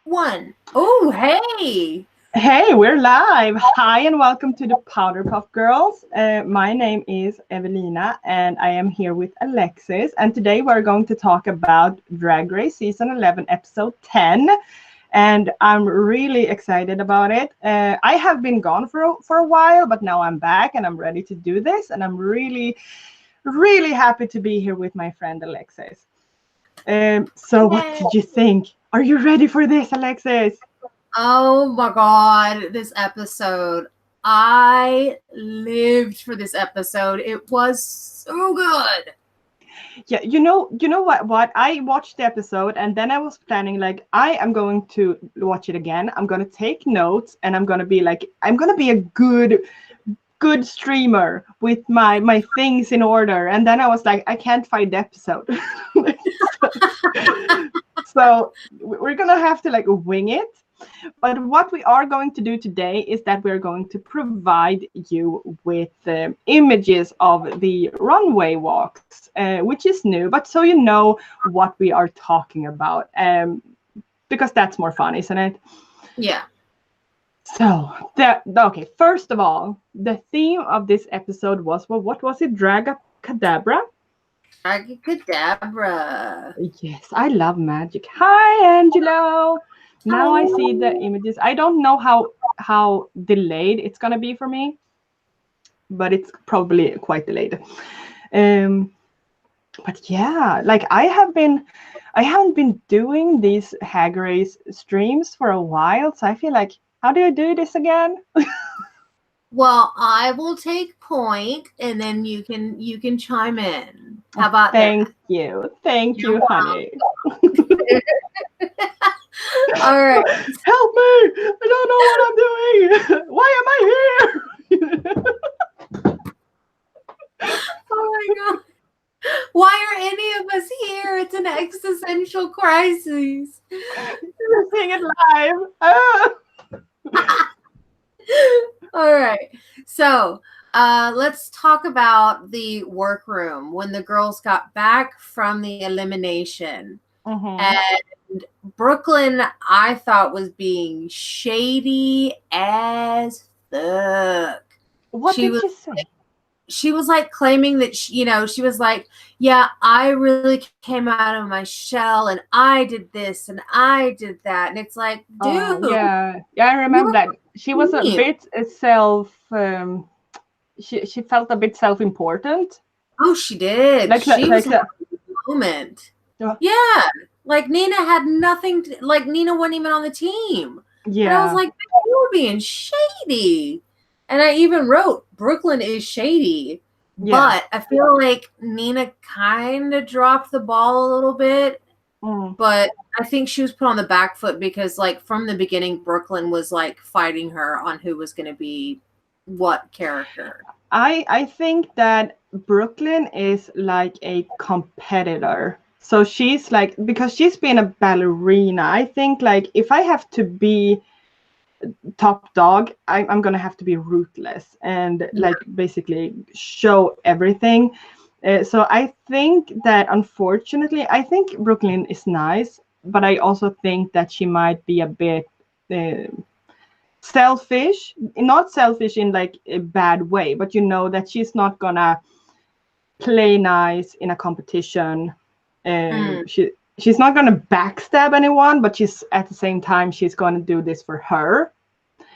One. Oh, hey. Hey, we're live. Hi, and welcome to the Powder Puff Girls. My name is Evelina, and I am here with Alexis. And today we're going to talk about Drag Race Season 11, Episode 10. And I'm really excited about it. I have been gone for a while, but now I'm back and I'm ready to do this. And I'm really happy to be here with my friend Alexis. So, what Yay. did you think? Are you ready for this, Alexis? Oh my God, this episode. I lived for this episode. It was so good. Yeah, you know what? I watched the episode and then I was planning like I am going to watch it again. I'm gonna take notes and I'm gonna be a good streamer with my things in order. And then I was like, I can't find the episode. So we're gonna have to like wing it. But what we are going to do today is that we're going to provide you with images of the runway walks, which is new, but so you know what we are talking about, because that's more fun, isn't it? Yeah. So, okay, first of all, the theme of this episode was, well, what was it? Cadabra? Cadabra. Yes, I love magic. Hi, Angelo. Now I see the Oh. images. I don't know how delayed it's gonna be for me, but it's probably quite delayed. Um, but yeah, like I haven't been doing these HAGRACE streams for a while, so I feel like, how do I do this again? Well, I will take point and then you can chime in. How about that? Thank You're you, honey. All right. Help me! I don't know what I'm doing. Why am I here? Oh my God. Why are any of us here? It's an existential crisis. You're seeing it live. Ah. All right. So let's talk about the workroom when the girls got back from the elimination. Mhm. And Brooklyn, I thought, was being shady as fuck. What She did was she say? she was like claiming that she was like, yeah, I really came out of my shell and I did this and I did that, and it's like, Oh dude, yeah, yeah. I you remember were that she was a team. bit self. She felt a bit self-important. Oh, she did. She was Like having that. a moment. Yeah. Yeah, like Nina had nothing to, like Nina wasn't even on the team, and I was Yeah. like, you were being shady. And I even wrote, Brooklyn is shady. Yeah. But I feel like Nina kind of dropped the ball a little bit. Mm. But I think she was put on the back foot because, like, from the beginning, Brooklyn was like fighting her on who was going to be what character. I think that Brooklyn is like a competitor. So she's like, because she's been a ballerina. I think like if I have to be top dog, I'm gonna have to be ruthless and Yeah. like basically show everything. So I think that unfortunately, I think Brooklyn is nice, but I also think that she might be a bit uh, selfish. Not selfish in like a bad way, but you know that she's not gonna play nice in a competition. Mm. She's not gonna backstab anyone, but she's at the same time she's gonna do this for her.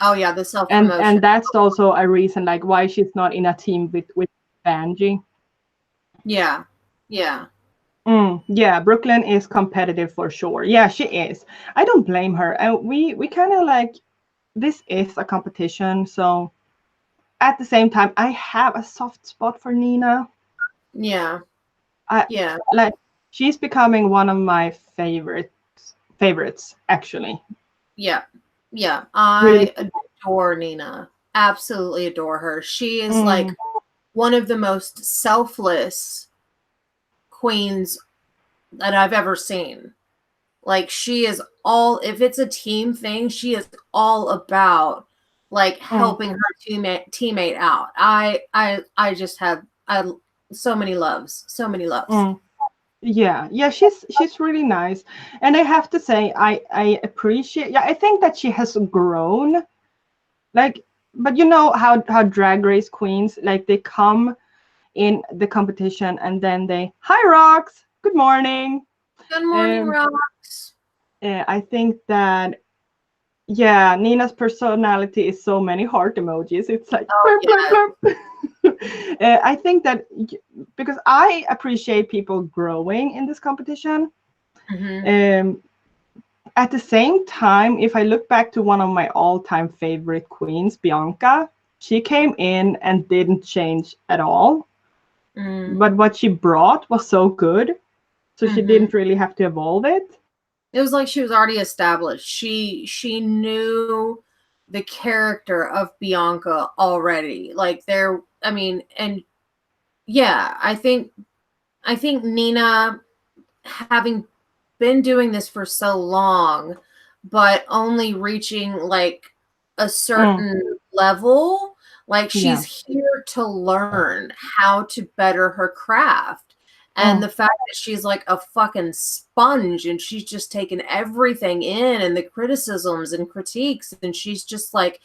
Oh, yeah, the self And promotion. that's also a reason like why she's not in a team with Banji. Yeah. Yeah. Yeah, Brooklyn is competitive for sure. Yeah, she is. I don't blame her. And we kind of like, this is a competition, so at the same time I have a soft spot for Nina. Yeah. I Yeah. like, she's becoming one of my favorites actually. Yeah. Yeah. Really. I adore Nina. Absolutely adore her. She is like Mm, one of the most selfless queens that I've ever seen. Like, she is all, if it's a team thing, she is all about like mm, helping her teammate out. I just have so many loves, so many loves. mm. Yeah, she's really nice, and I have to say I appreciate. Yeah, I think that she has grown. Like, but you know how Drag Race queens, like, they come in the competition and then they, hi Rox, good morning. Good morning, Um, Rox. I think that, yeah, Nina's personality is so many heart emojis. It's like Oh blurp, blurp, yeah. blurp. I think that because I appreciate people growing in this competition. Hmm. Um, at the same time, if I look back to one of my all-time favorite queens, Bianca, she came in and didn't change at all. Mm. But what she brought was so good, so she Hmm. didn't really have to evolve it. It was like she was already established. She knew the character of Bianca already. Like there, I mean, and yeah, I think Nina, having been doing this for so long, but only reaching like a Mm, certain level, like yeah. she's here to learn how to better her craft. And Mm, the fact that she's like a fucking sponge and she's just taken everything in and the criticisms and critiques, and she's just like,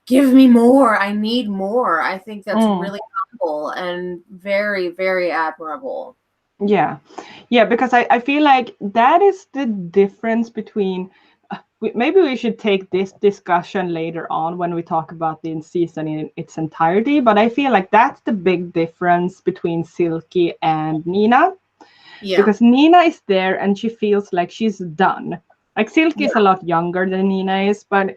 give me more. I need more. I think that's mm. really humble and very, very admirable. Yeah, yeah, because I feel like that is the difference between. Maybe we should take this discussion later on when we talk about the season in its entirety. But I feel like that's the big difference between Silky and Nina, Yeah. because Nina is there and she feels like she's done. Like Silky is a Yeah. lot younger than Nina is, but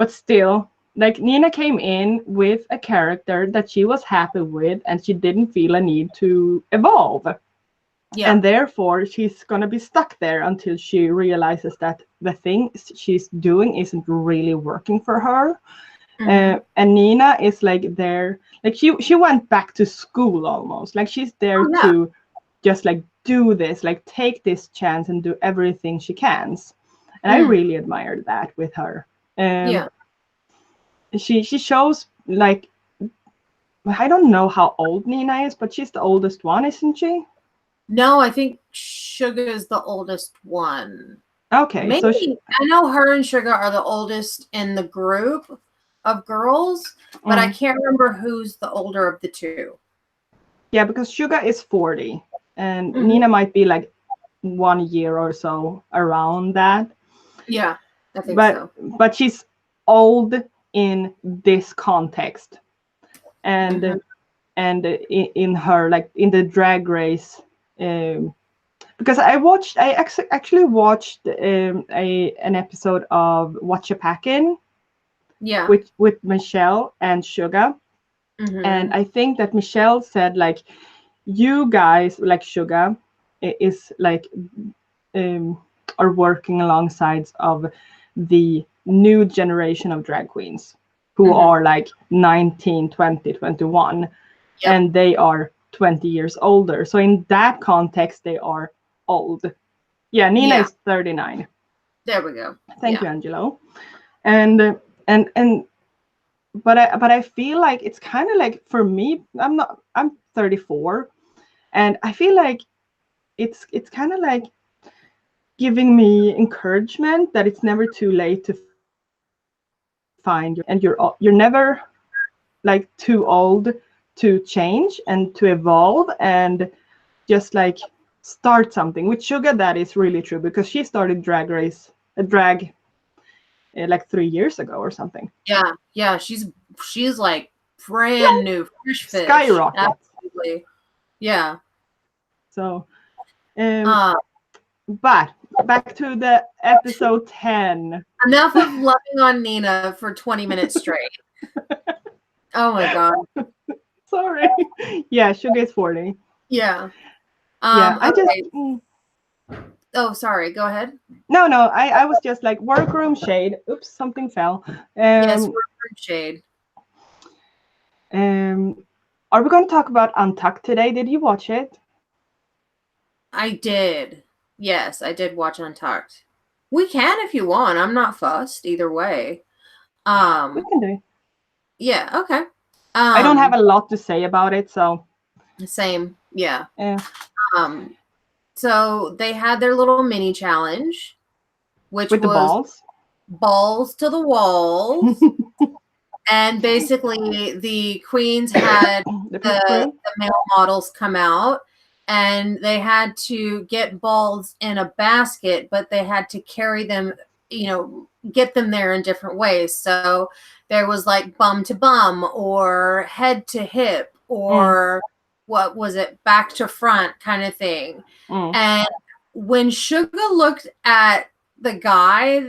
still, like, Nina came in with a character that she was happy with, and she didn't feel a need to evolve, Yeah. and therefore she's gonna be stuck there until she realizes that the thing she's doing isn't really working for her. Hmm. And Nina is like there, like she went back to school almost. Like she's there Oh yeah. to just like do this, like take this chance and do everything she can. And I Mm. really admired that with her. Um, Yeah. she shows like, I don't know how old Nina is, but she's the oldest one, isn't she? No, I think Sugar is the oldest one. Okay, so she, Maybe. I know her and Sugar are the oldest in the group of girls, but I mm, can't remember who's the older of the two. yeah, because Sugar is 40 and Hmm. Nina might be like 1 year or so around that. Yeah, I think But so. but she's old in this context. Hmm. And in her, like in the Drag Race, um, because I actually watched an episode of What You Packin' Yeah. with Michelle and Sugar. And Hmm. I think that Michelle said, like, you guys, like Sugar, is like, um, are working alongside of the new generation of drag queens who Hmm. are like 19, 20, 21, Yep. and they are 20 years older. So in that context, they are old. Yeah, Nina Yeah. is 39. There we go. Thank you, Yeah. Angelo. And but I feel like it's kind of like, for me, I'm 34, and I feel like it's kind of like giving me encouragement that it's never too late to find your path, and you're never like too old to change and to evolve and just like start something. With Sugar, that is really true, because she started drag like 3 years ago or something. Yeah. Yeah. She's like brand new, fresh fish. Skyrocket. Absolutely. Yeah. So um Uh, but back to the episode 10. enough of loving on Nina for 20 minutes straight. Oh my god. Sorry. Yeah, Sugar is 40. Yeah. Yeah, I just Okay. Oh, sorry. Go ahead. no, I was just like, workroom shade. Oops, something fell. Yes, Um, we're from Shade. um, are we going to talk about Untucked today? Did you watch it? I did. Yes, I did watch Untucked. We can if you want. I'm not fussed either way. We Um, can do it. yeah, okay. I don't have Um, a lot to say about it, so same. Yeah. uh, Um, So they had their little mini challenge, which With the was balls. balls to the walls. And basically, the queens had The pit the crew. male models come out, and they had to get balls in a basket, but they had to carry them, get them there in different ways. So there was like bum to bum, or head to hip, or what was it, back to front kind of thing. And when Sugar looked at the guy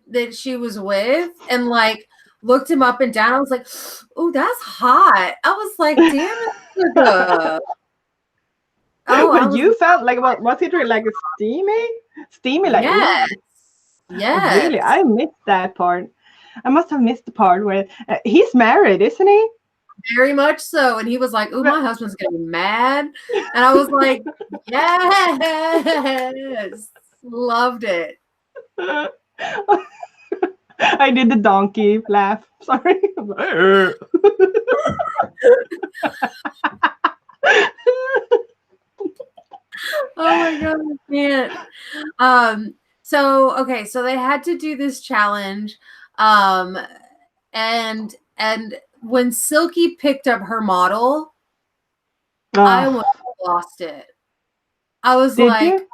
that she was with and like looked him up and down, I was like, oh, that's hot. I was like, damn it, Sugar. Oh, I But was you felt like, was it really like a steamy, like, yes. ooh. Yes. Really, I missed that part. I must have missed the part where he's married, isn't he? Very much so. And he was like, oh, my husband's gonna be mad. And I was like, yes. Loved it. I did the donkey laugh. Sorry. Oh my god, I can't. So they had to do this challenge. And when Silky picked up her model, I almost lost it. I was Did like, you?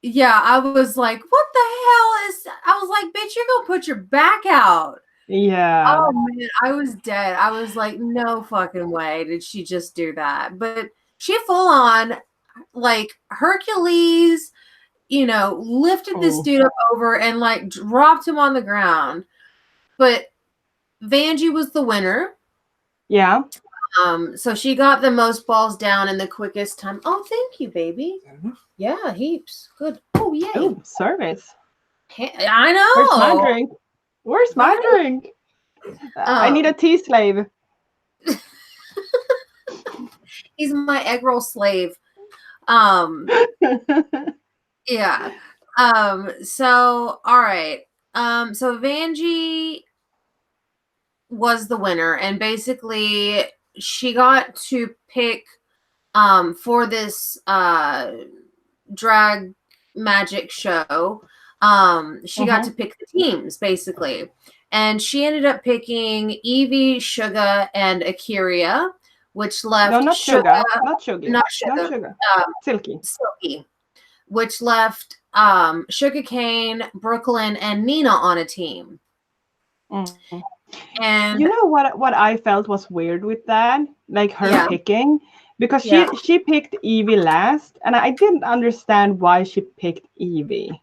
yeah, I was like, what the hell is, I was like, bitch, you're gonna put your back out. Yeah. Oh man, I was dead. I was like, no fucking way did she just do that. But she full on like Hercules, lifted this dude up over and like dropped him on the ground. But Vanjie was the winner. Yeah. So she got the most balls down in the quickest time. Oh, thank you, baby. Yeah, heaps. Good. Oh, yay. Oh, service. I know. Where's my drink? Where's my drink? I need a tea slave. He's my egg roll slave. Yeah. So all right. So Vanjie was the winner, and basically she got to pick for this drag magic show. She got to pick the teams basically, and she ended up picking Evie, Sugar, and Akiria, which left No, not Sugar. Not Sugar. Silky. Which left Sugarcane, Brooklyn, and Nina on a team. And you know what I felt was weird with that, like her picking, because she picked Evie last, and I didn't understand why she picked Evie,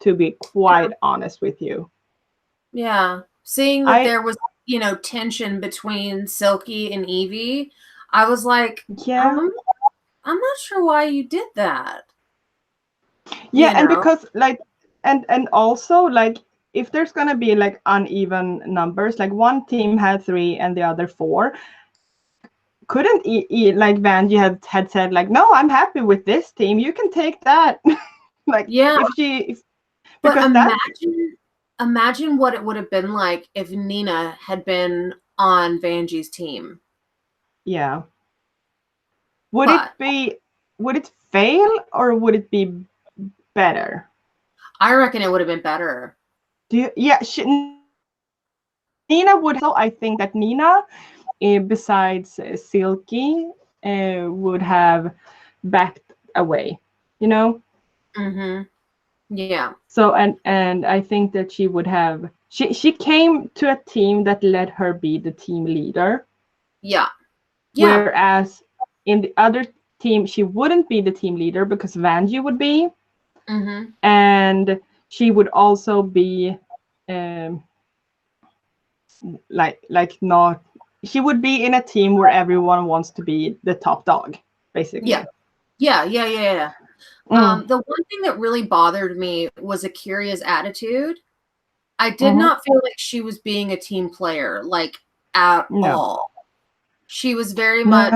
to be quite honest with you. Yeah, seeing that there was tension between Silky and Evie, I was like, yeah, I'm not sure why you did that. Yeah, and because like and also like if there's gonna be like uneven numbers, like one team had 3 and the other 4, couldn't like Vanjie had said like, no, I'm happy with this team, you can take that. Like but imagine what it would have been like if Nina had been on Vanjie's team. Yeah. Would it fail or would it be better? I reckon it would have been better. Nina would. So I think that Nina, besides Silky, would have backed away. Yeah. So and I think that she would have. She came to a team that let her be the team leader. Yeah. Whereas in the other team, she wouldn't be the team leader because Vanjie would be. And she would also be like not, she would be in a team where everyone wants to be the top dog, basically. Yeah. The one thing that really bothered me was Akira's attitude. I did not feel like she was being a team player, like at all. She was very much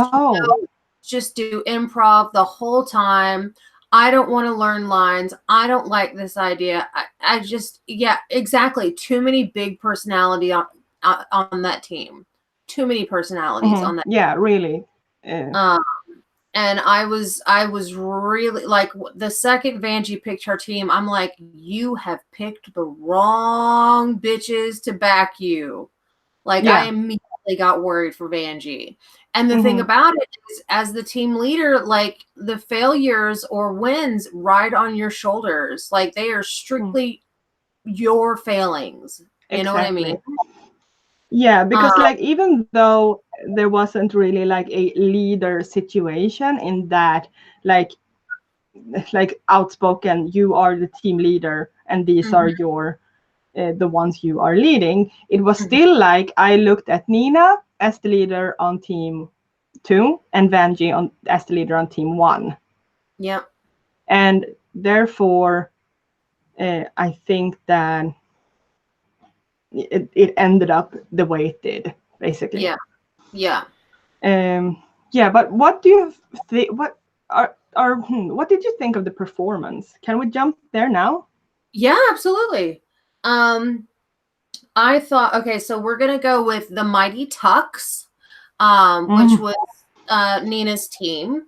just do improv the whole time. I don't want to learn lines. I don't like this idea. I just, exactly. Too many big personality on that team. Too many personalities on that. Yeah, really. And I was really like, the second Vanjie picked her team, I'm like, you have picked the wrong bitches to back you. Like, I Yeah. immediately got worried for Vanjie. And the thing Mm-hmm. about it is, as the team leader, like, the failures or wins ride on your shoulders. Like, they are strictly your failings. You know what I mean? Exactly. Yeah, because like even though there wasn't really like a leader situation in that, like outspoken, you are the team leader and these are Mhm, your the ones you are leading, it was mhm. still like I looked at Nina as the leader on team 2 and Vanjie on as the leader on team 1, Yep. and therefore I think that it ended up the way it did, basically. Yeah. Yeah. Yeah, but what do you think? What did you think of the performance? Can we jump there now? Yeah, absolutely. I thought, okay, so we're gonna go with the Mighty Tucks, which Mm, was Nina's team.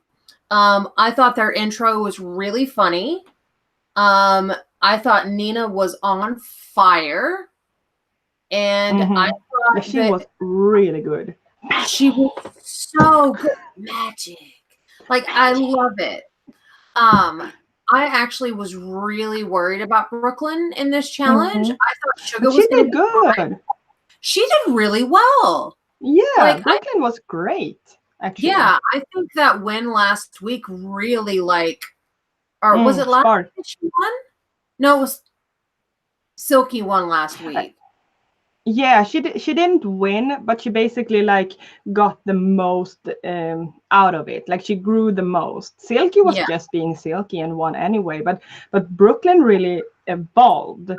I thought their intro was really funny. I thought Nina was on fire, and I yeah, thought she that was really good. she was so good. Magic. Like, I love it. Um, I actually was really worried about Brooklyn in this challenge. Hmm. I thought Sugar But was she going to did be fine. good. She did really well. Yeah, Like, Brooklyn was great, actually. yeah, I think that win last week really, like, or was it last Spark. week that she won? No, it was Silky won last week. Yeah, she didn't win, but she basically like got the most out of it. Like she grew the most. Silky was Yeah. just being Silky and won anyway, but Brooklyn really evolved.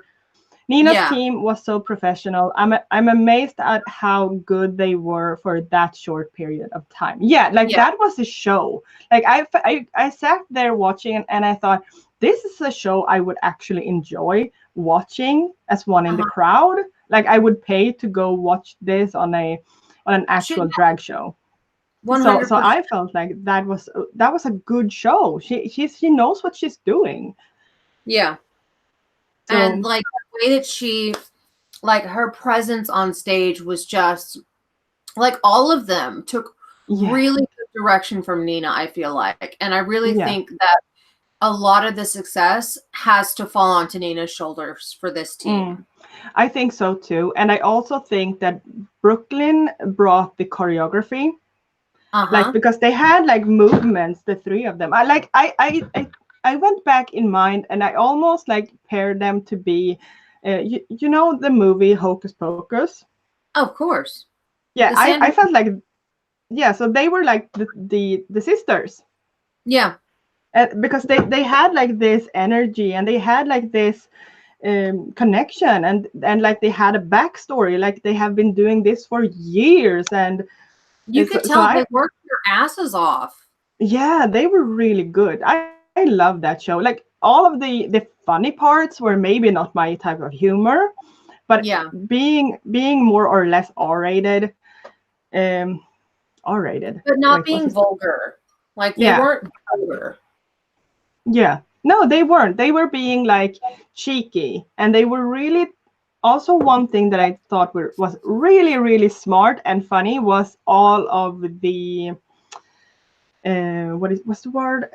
Nina's Yeah. team was so professional. I'm amazed at how good they were for that short period of time. Yeah, like Yeah. that was a show. Like I sat there watching and I thought this is a show I would actually enjoy watching as one in the Uh-huh. crowd. Like I would pay to go watch this on an She actual drag show. So 100%. I felt like that was a good show. She knows what she's doing. Yeah. And So like the way that she, like, her presence on stage was just like, all of them took yeah, really good direction from Nina, I feel like. And I really yeah. think that a lot of the success has to fall onto Nina's shoulders for this Mm. team. I think so too. And I also think that Brooklyn brought the choreography, like Uh-huh. because they had like movements, the three of them. I went back in mind and I almost like paired them to be, you know, the movie Hocus Pocus. Oh, of course. Yeah, The I Sanders. felt like yeah. So they were like the sisters, Yeah. because they had like this energy and they had like this connection and like they had a backstory, like they have been doing this for years, and You so, could so tell I they worked their asses off. yeah, they were really good. I love that show. Like all of the funny parts were maybe not my type of humor, but Yeah. being more or less R-rated, um R-rated, But not wait, what's being this? vulgar. Like, they Yeah, weren't vulgar. yeah, no, they weren't. They were being like cheeky, and they were really also one thing that I thought was really really smart and funny was all of the what's the word,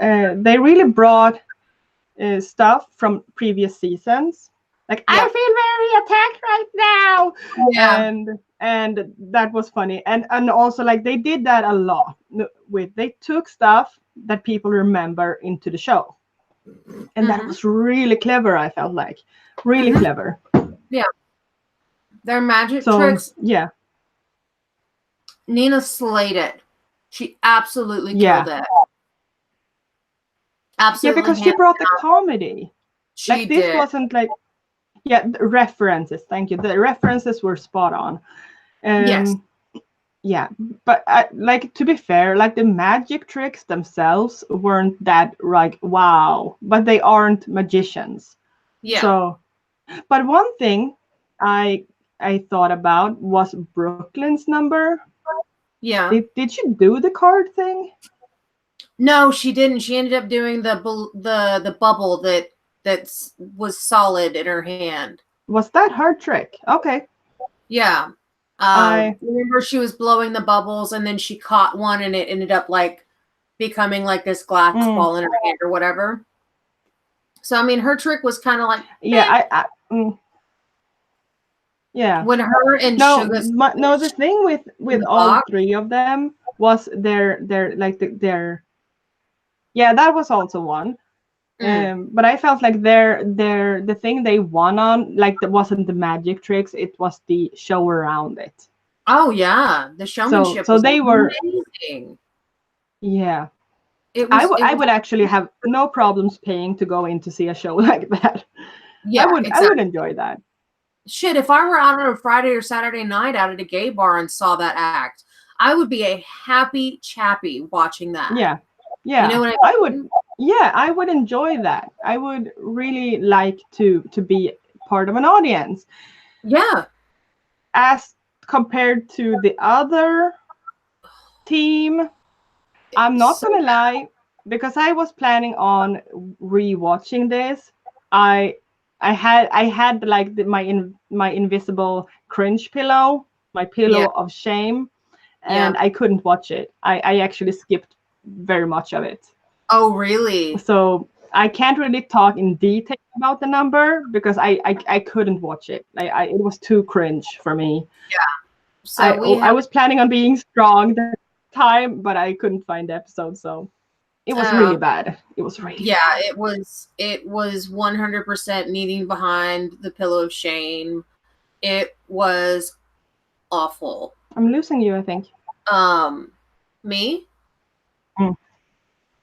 they really brought stuff from previous seasons, like I Yep. feel very attacked right now, Yeah. and that was funny, and also like they did that a lot with they took stuff that people remember into the show, and that Mm-hmm. was really clever. I felt like really Mm-hmm. clever. Yeah. Their magic So tricks, yeah, Nina slayed it. She absolutely killed yeah, it. yeah, Absolutely because she hands brought the down. comedy. She Like this did. wasn't like yeah, the references. Thank you. The references were spot on. Yes. Um, yeah, but like to be fair, like the magic tricks themselves weren't that like wow, but they aren't magicians. Yeah. So, but one thing I I thought about was Brooklyn's number. Yeah. Did you do the card thing? No, she didn't. She ended up doing the bubble that was solid in her hand. Was that her trick? Okay. Yeah. Remember she was blowing the bubbles and then she caught one and it ended up like becoming like this glass ball in her hand or whatever. So I mean, her trick was kind of like yeah. Yeah. When her and no, the thing with all box. three of them was their yeah, that was also one. But I felt like the thing they won on, like, that wasn't the magic tricks, it was the show around it. Oh yeah, the showmanship was they were amazing. Yeah. I would actually have no problems paying to go in to see a show like that. Yeah, I would enjoy that. Shit, if I were out on a Friday or Saturday night out at a gay bar and saw that act, I would be a happy chappy watching that. Yeah. Yeah. You know what I would. Yeah, I would enjoy that. I would really like to be part of an audience. Yeah. As compared to the other team, I'm not gonna lie, because I was planning on rewatching this. I had like my invisible cringe pillow, my pillow of shame, and I couldn't watch it. I actually skipped very much of it. Oh, really? So I can't really talk in detail about the number because I couldn't watch it. It was too cringe for me. Yeah. So I was planning on being strong that time, but I couldn't find the episode, so it was really bad. It was really bad. it was 100% needing behind the pillow of shame. It was awful. I'm losing you, I think. Me?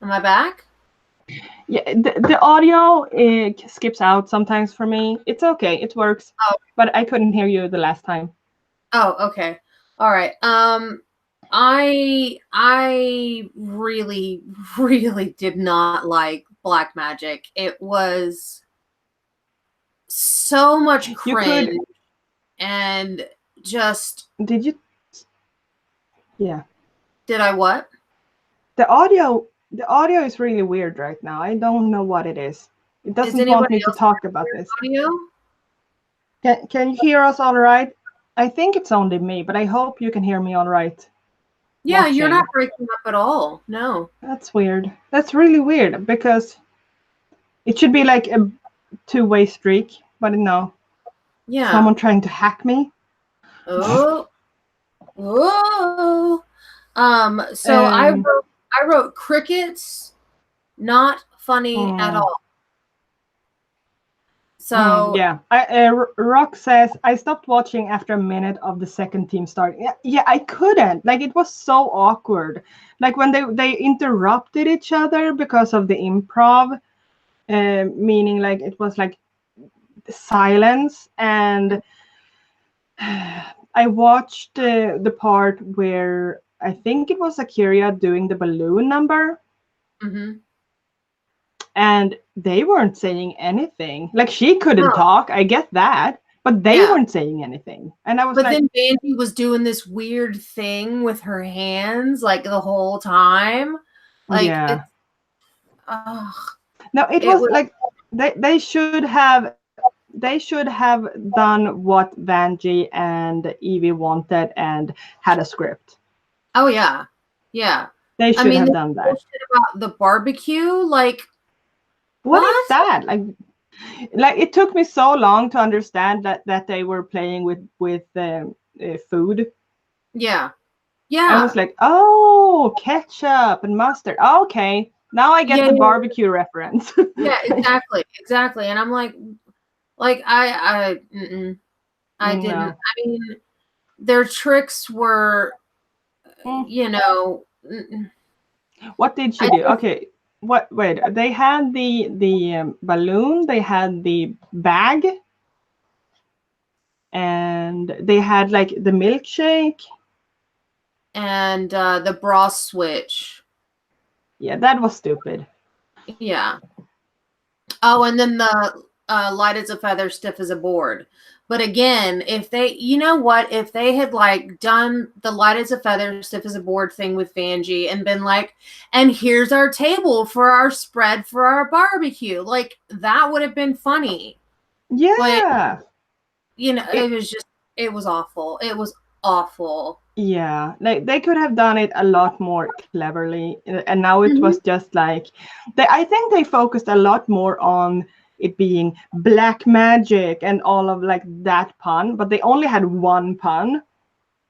Am I back? Yeah, the audio skips out sometimes for me. It's okay, it works. Oh. But I couldn't hear you the last time. Oh, okay. All right. I really, really did not like Black Magic. It was so much cringe and just. Did you? Yeah. Did I what? The audio is really weird right now. I don't know what it is. It doesn't want me to talk about this. Audio? Can you hear us all right? I think it's only me, but I hope you can hear me all right. Yeah, watching. You're not breaking up at all. No. That's weird. That's really weird because it should be like a two-way streak, but no. Yeah. Someone trying to hack me. Oh. Whoa. So I wrote crickets, not funny at all. So yeah, Rock says I stopped watching after a minute of the second team starting. Yeah, I couldn't. Like, it was so awkward. Like when they interrupted each other because of the improv, meaning like it was like silence. And I watched the part where I think it was Akira doing the balloon number. Mm-hmm. And they weren't saying anything. Like, she couldn't talk. I get that. But they weren't saying anything. And I was like... But then Vanjie was doing this weird thing with her hands, like, the whole time. Like, yeah. No, it was like... They should have done what Vanjie and Evie wanted and had a script. Oh, yeah. Yeah. They should have done that. About the barbecue, like... What is that? Like it took me so long to understand that they were playing with food. Yeah. Yeah. I was like, oh, ketchup and mustard. Okay, now I get the barbecue reference. Yeah, exactly. And I'm like I didn't. I mean, their tricks were, you know. What did she do? Okay. What? Wait. They had the balloon. They had the bag, and they had like the milkshake, and the bra switch. Yeah, that was stupid. Yeah. Oh, and then light as a feather, stiff as a board. But again, if they, you know what, if they had like done the light as a feather, stiff as a board thing with Vanjie and been like, and here's our table for our spread for our barbecue, like that would have been funny. But Yeah. it was awful. It was awful. Yeah, they could have done it a lot more cleverly, and now it was just like I think they focused a lot more on it being black magic and all of like that pun, but they only had one pun.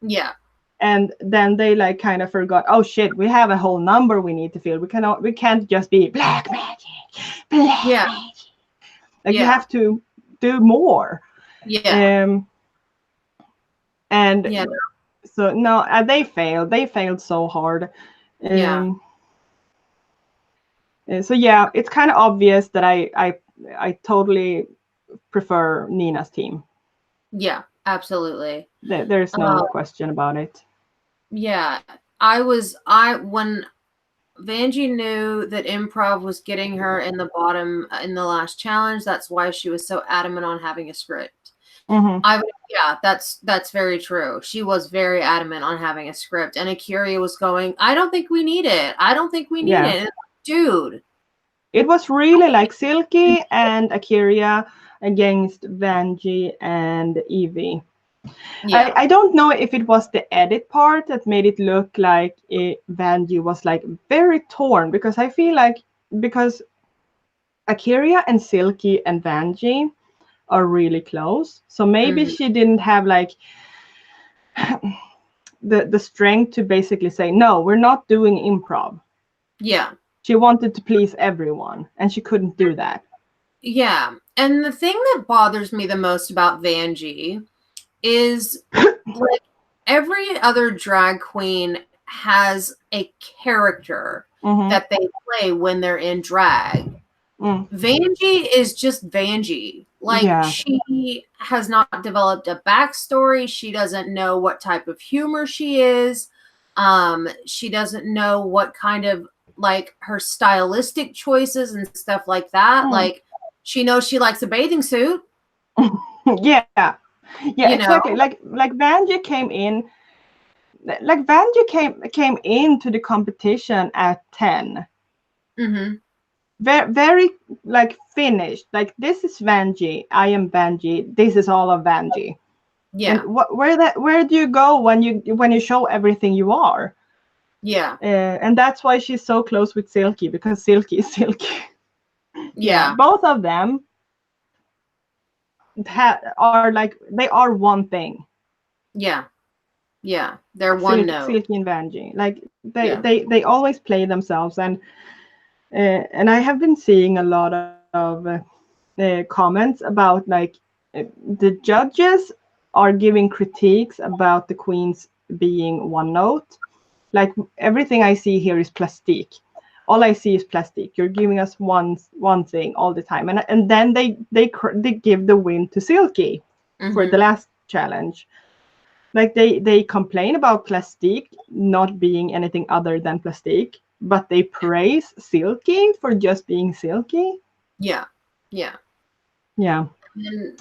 Yeah. And then they like kind of forgot, oh shit, we have a whole number we need to fill. We can't just be black magic, black magic. Like you have to do more. Yeah. And yeah. so no, they failed. They failed so hard. Yeah. So yeah, it's kind of obvious that I totally prefer Nina's team. Yeah, absolutely. There's no question about it. Yeah, when Vanjie knew that improv was getting her in the bottom in the last challenge, that's why she was so adamant on having a script. Yeah, that's very true. She was very adamant on having a script, and A'keria was going, I don't think we need it. I don't think we need it. Dude. It was really like Silky and A'keria against Vanjie and Evie. Yeah. I don't know if it was the edit part that made it look like Vanjie was like very torn, because I feel like because A'keria and Silky and Vanjie are really close, so maybe she didn't have like the strength to basically say, no, we're not doing improv. Yeah. She wanted to please everyone, and she couldn't do that. Yeah. And the thing that bothers me the most about Vanjie is like every other drag queen has a character that they play when they're in drag. Vanjie is just Vanjie. Like she has not developed a backstory. She doesn't know what type of humor she is. She doesn't know what kind of like her stylistic choices and stuff like that. Like she knows she likes a bathing suit. Yeah, exactly. Like Vanjie came in. Like Vanjie came into the competition at 10. Very, very like finished. Like, this is Vanjie. I am Vanjie. This is all of Vanjie. Yeah. And where do you go when you show everything you are? Yeah. And that's why she's so close with Silky, because Silky is Silky. Yeah. Both of them are like, they are one thing. Yeah. Yeah. They're one note. Silky and Vanjie. Like they always play themselves, and I have been seeing a lot of comments about like the judges are giving critiques about the queens being one note. Like, everything I see here is plastique. All I see is plastic. You're giving us one thing all the time, and then they give the win to Silky for the last challenge. Like they complain about plastic not being anything other than plastic, but they praise Silky for just being Silky. Yeah. Yeah. Yeah. And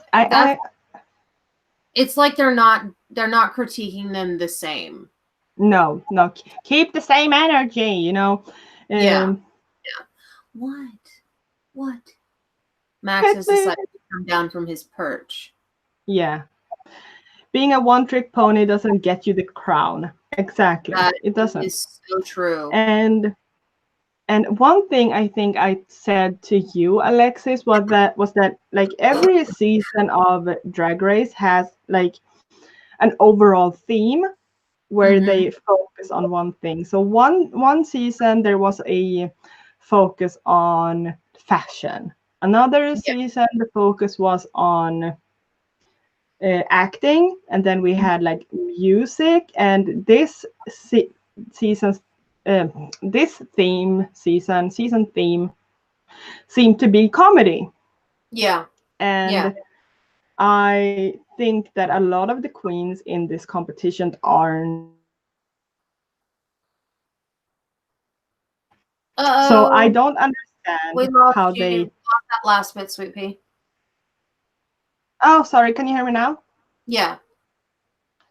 it's like they're not critiquing them the same. No, keep the same energy, you know. Yeah. What? Max has decided to come down from his perch. Yeah. Being a one-trick pony doesn't get you the crown. Exactly. It doesn't. It's so true. And one thing I think I said to you, Alexis, was that like every season of Drag Race has like an overall theme where they focus on one thing. So one season there was a focus on fashion. Another season the focus was on acting, and then we had like music, and this season theme seemed to be comedy. Yeah. And I think that a lot of the queens in this competition are so I don't understand we lost how you. they lost that last bit, Sweet Pea. Oh, sorry. Can you hear me now? Yeah.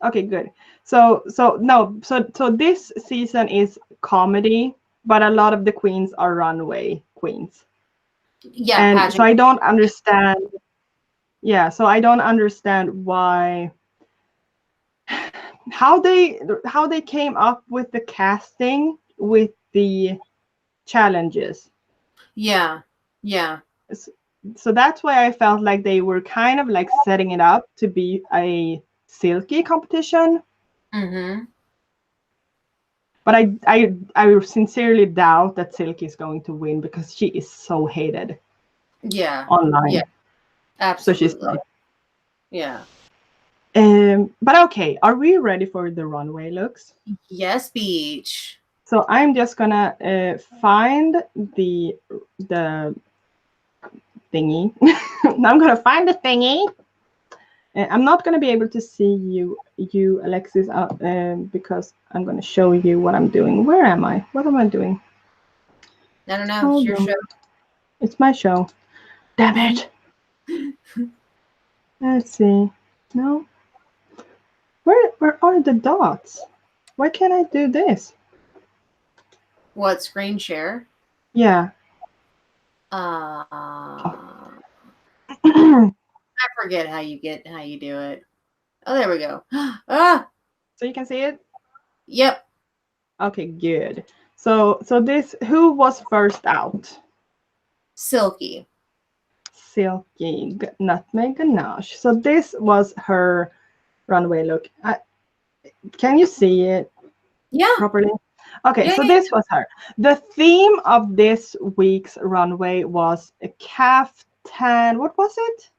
Okay, good. So this season is comedy, but a lot of the queens are runway queens. Yeah, And so pageant. I don't understand. Yeah, so I don't understand why how they came up with the casting with the challenges. Yeah. Yeah. So that's why I felt like they were kind of like setting it up to be a silky competition. Mm-hmm. But I sincerely doubt that Silky is going to win because she is so hated Yeah. online. Yeah. So she's Absolutely. not. Yeah. But okay, are we ready for the runway looks? Yes, Beach. So I'm just gonna find the thingy. I'm gonna find the thingy. I'm not gonna be able to see you Alexis, because I'm gonna show you what I'm doing. Where am I? What am I doing? I don't know. It's Hold your on. show. It's my show. Damn it. Let's see. No. Where are the dots? Why can't I do this? What, screen share? Yeah. I forget how you do it. Oh, there we go. Ah, So you can see it? yep. Okay, good. So this, who was first out? Silky. Silky Nutmeg Ganache. So this was her runway look. Can you see it Yeah. properly? Okay, Yeah. so this was her. The theme of this week's runway was a caftan. What was it?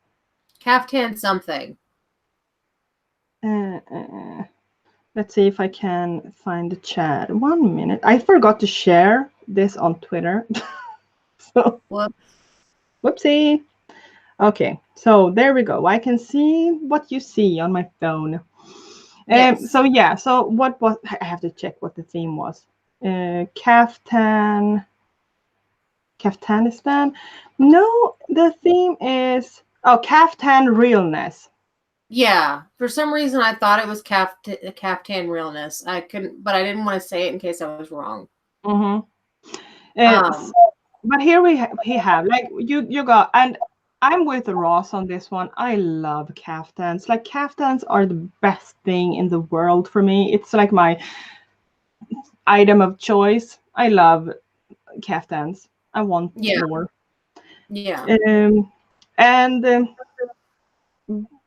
Caftan something. Let's see if I can find the chat. 1 minute. I forgot to share this on Twitter. So, What? whoopsie. Okay, so there we go. I can see what you see on my phone. Yes. So yeah, so what was, I have to check what the theme was. Kaftanistan. No, the theme is, oh, Kaftan realness. Yeah. For some reason, I thought it was caftan realness. I couldn't, but I didn't want to say it in case I was wrong. Mm-hmm. But here we have like you got, and I'm with Ross on this one. I love caftans. Like caftans are the best thing in the world for me. It's like my item of choice. I love caftans. I want more. Yeah. And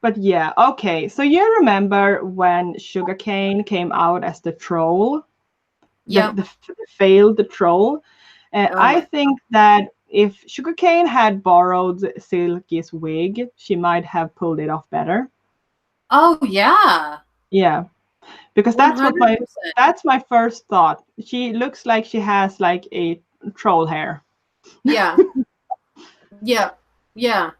but yeah, okay. So you remember when Sugarcane came out as the troll, Yep. the failed troll? Oh I my. think that if Sugarcane had borrowed Silky's wig, she might have pulled it off better. Oh yeah. Yeah, because 100%. that's my first thought. She looks like she has like a troll hair. Yeah. Yeah. Yeah.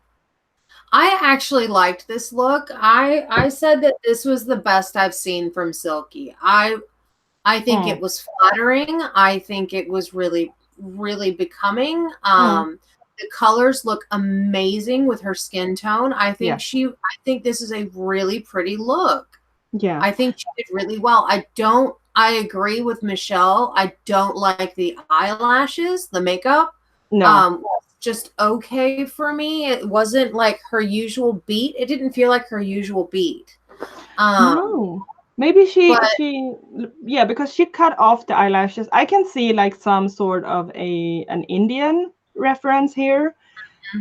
I actually liked this look. I said that this was the best I've seen from Silky. I think it was flattering. I think it was really really becoming. The colors look amazing with her skin tone. I think this is a really pretty look. Yeah. I think she did really well. I agree with Michelle. I don't like the eyelashes, the makeup. No. Just okay for me. It wasn't like her usual beat. It didn't feel like her usual beat. No. Maybe But she yeah, because she cut off the eyelashes. I can see like some sort of an Indian reference here.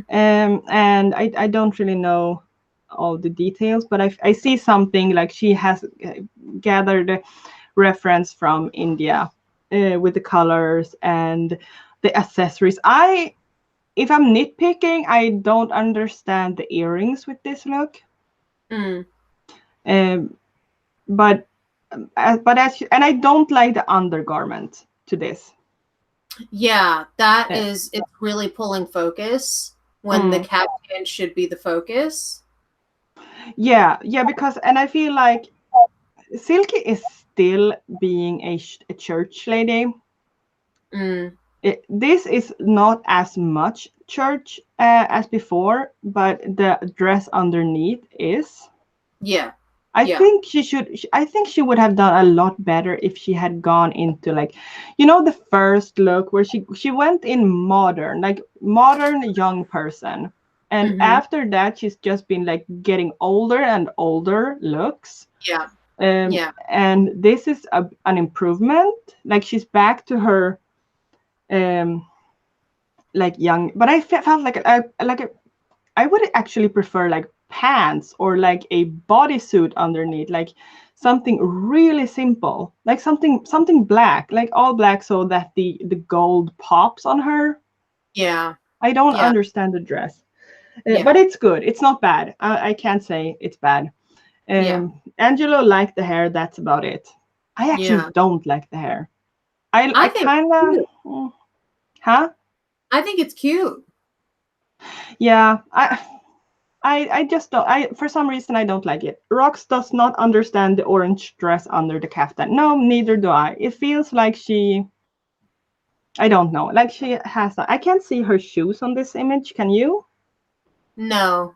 And I don't really know all the details, but I see something like she has gathered reference from India with the colors and the accessories. If I'm nitpicking, I don't understand the earrings with this look. Um, but and I don't like the undergarment to this. yeah, it's really pulling focus when the captain should be the focus. Yeah, because, and I feel like Silky is still being a church lady. This is not as much church as before, but the dress underneath is. Yeah. I Yeah. think she should. I think she would have done a lot better if she had gone into like, the first look where she went in modern, like modern young person, and Mm-hmm. after that she's just been like getting older and older looks. Yeah. Um, Yeah. and this is an improvement. Like she's back to her, um, like young. But I felt like I would actually prefer like pants or like a bodysuit underneath, like something really simple, like something black, like all black, so that the gold pops on her. Yeah. I don't Yeah. understand the dress, Yeah. but it's good. It's not bad. I can't say it's bad. Yeah. Angelo liked the hair. That's about it. I actually Yeah. don't like the hair. I I think kind it's cute. of, huh? I think it's cute. Yeah. I just don't. I For some reason I don't like it. Rox does not understand the orange dress under the kaftan. No, neither do I. It feels like I don't know. Like she has. I can't see her shoes on this image. Can you? No.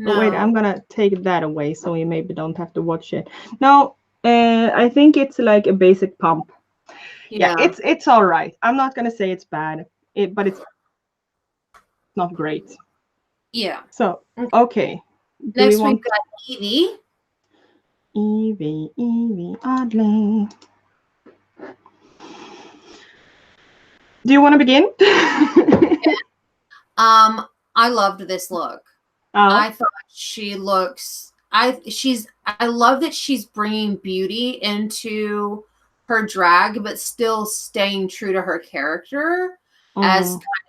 Oh, wait, I'm No. gonna take that away so you maybe don't have to watch it. No, I think it's like a basic pump. Yeah, Yeah. it's all right. I'm not gonna say it's bad. But it's not great. Yeah. So Okay. okay. Do we Next we've want got Evie. Evie Oddly? Do you want to begin? I loved this look. Oh. I thought she looks I love that she's bringing beauty into her drag but still staying true to her character as Mm, kind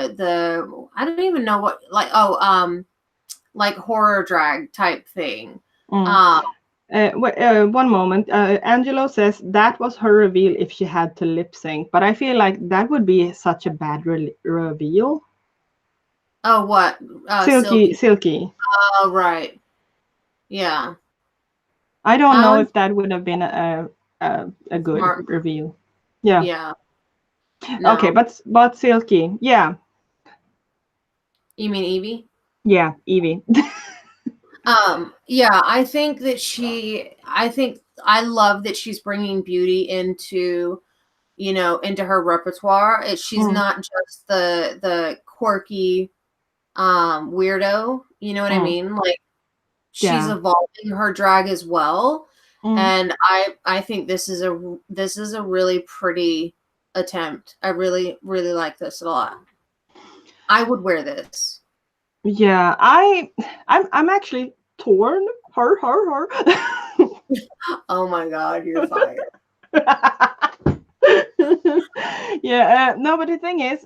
of the I don't even know what like horror drag type thing. mm. Um One moment. Angelo says that was her reveal if she had to lip sync, but I feel like that would be such a bad reveal. oh what Silky, Silky. silky. Oh right. Yeah. I don't How know is if that would have been a good smart? reveal. Yeah. Yeah. Okay, No. but silky. Yeah. You mean Evie? Yeah. Evie. Yeah, I think I love that she's bringing beauty into, into her repertoire. She's Mm, not just the quirky weirdo, you know what I mm. mean? Like she's Yeah. evolving her drag as well. Mm. And I think this is a really pretty attempt. I really really like this a lot. I would wear this. Yeah. I'm actually torn. Her. Oh my god, you're fired. Yeah, no, but the thing is,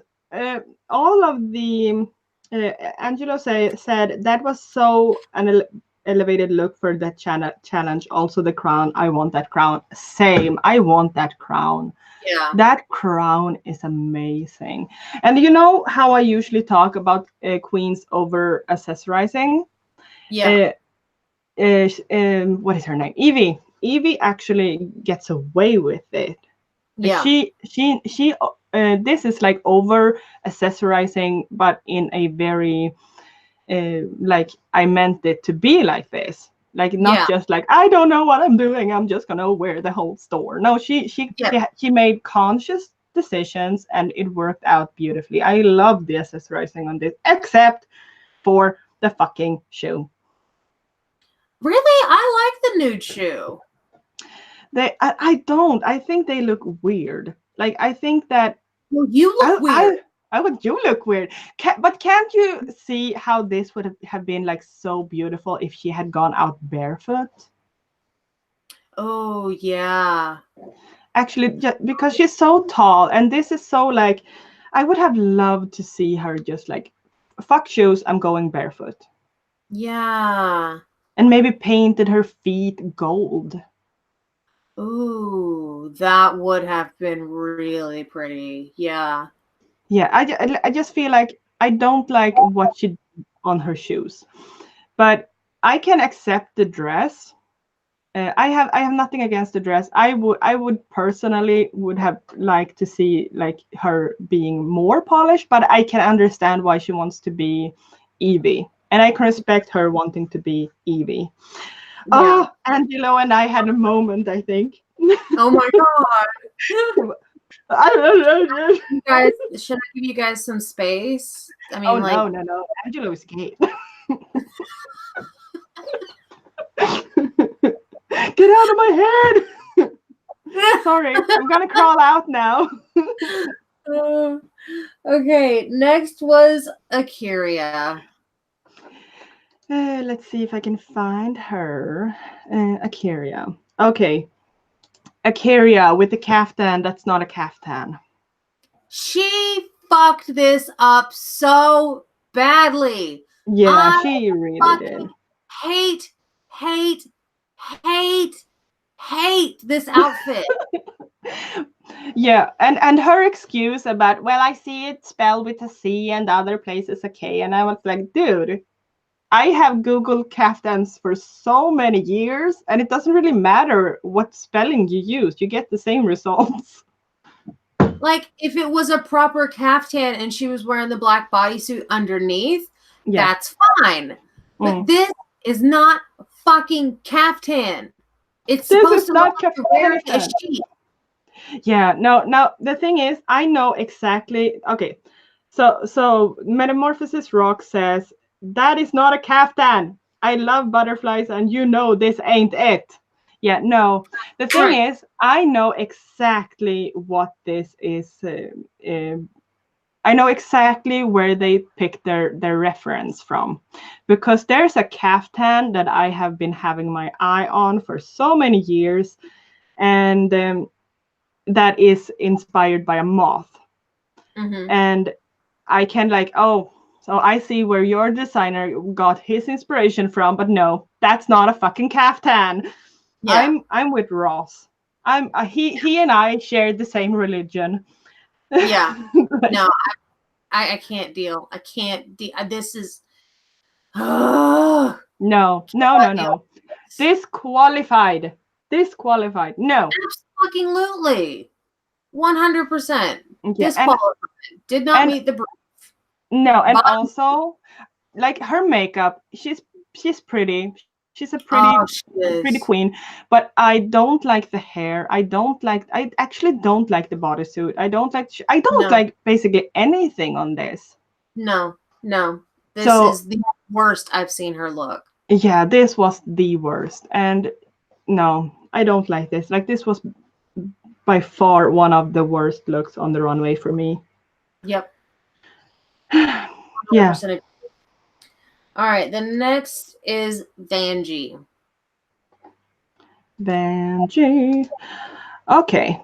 all of the Angelo said that was so an elevated look for that challenge. Also, the crown. I want that crown. Same. I want that crown. Yeah. That crown is amazing. And you know how I usually talk about queens over accessorizing. Yeah. Uh, what is her name? Evie. Evie actually gets away with it. Like Yeah. this is like over accessorizing, but in a very like I meant it to be like this. Like not Yeah. just like I don't know what I'm doing. I'm just gonna wear the whole store. No, Yeah. she made conscious decisions and it worked out beautifully. I love the accessorizing on this, except for the fucking shoe. Really? I like the nude shoe. I don't. I think they look weird. Like I think that Well, you I look weird. I I would you look weird. But can't you see how this would have been like so beautiful if she had gone out barefoot? Oh, yeah. Actually, just because she's so tall, and this is so like, I would have loved to see her just like, fuck shoes, I'm going barefoot, Yeah. and maybe painted her feet gold. Ooh, that would have been really pretty. Yeah. Yeah, I just feel like I don't like what she did on her shoes, but I can accept the dress. I have nothing against the dress. I would personally would have liked to see like her being more polished, but I can understand why she wants to be Evie, and I can respect her wanting to be Evie. Yeah. Oh, Angelo and I had a moment, I think. Oh my god. You guys, should I give you guys some space? I mean, Oh like, no. Angelo is gay. Get out of my head! Sorry, I'm gonna crawl out now. Okay, next was Akira. Let's see if I can find her. Akira. Okay. Akira with the caftan that's not a caftan. She fucked this up so badly. Yeah, I she really did. hate, hate, hate this outfit. Yeah, and her excuse about, well, I see it spelled with a C and other places a K, and I was like, dude, I have Googled caftans for so many years, and it doesn't really matter what spelling you use. You get the same results. Like, if it was a proper caftan and she was wearing the black bodysuit underneath, that's fine. But this is not fucking caftan. It's supposed to look like you're wearing a sheet. Yeah, no, the thing is, I know exactly. Okay, so Metamorphosis Rock says that is not a caftan. I love butterflies, and you know this ain't it. Yeah, no. The thing is, I know exactly what this is. I know exactly where they picked their reference from, because there's a caftan that I have been having my eye on for so many years, and that is inspired by a moth. And I can like, oh, so I see where your designer got his inspiration from, but no, that's not a fucking caftan. Yeah. I'm with Ross. He and I shared the same religion. Yeah. No, I can't deal. I can't deal. This is no. Disqualified. No. Absolutely. 100%. Disqualified. Did not meet the brief. No, and also like her makeup, she's pretty. She's a pretty queen, but I don't like the hair. I actually don't like the bodysuit. I don't like basically anything on this. No. This is the worst I've seen her look. Yeah, this was the worst. And no, I don't like this. Like, this was by far one of the worst looks on the runway for me. Yep. Yeah. All right, the next is Vanjie. Okay.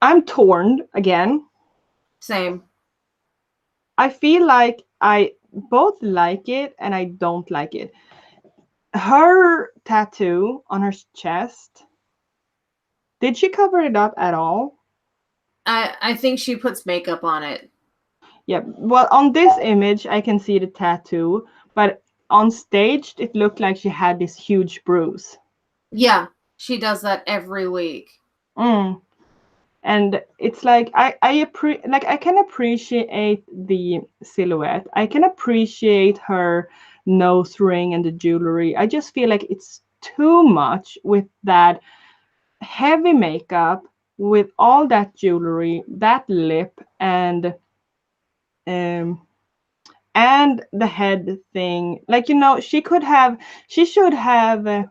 I'm torn again. Same. I feel like I both like it and I don't like it. Her tattoo on her chest, did she cover it up at all? I think she puts makeup on it. Yeah, well, on this image, I can see the tattoo, but on stage, it looked like she had this huge bruise. Yeah, she does that every week. And it's like, I can appreciate the silhouette. I can appreciate her nose ring and the jewelry. I just feel like it's too much with that heavy makeup, with all that jewelry, that lip, and the head thing. Like, she should have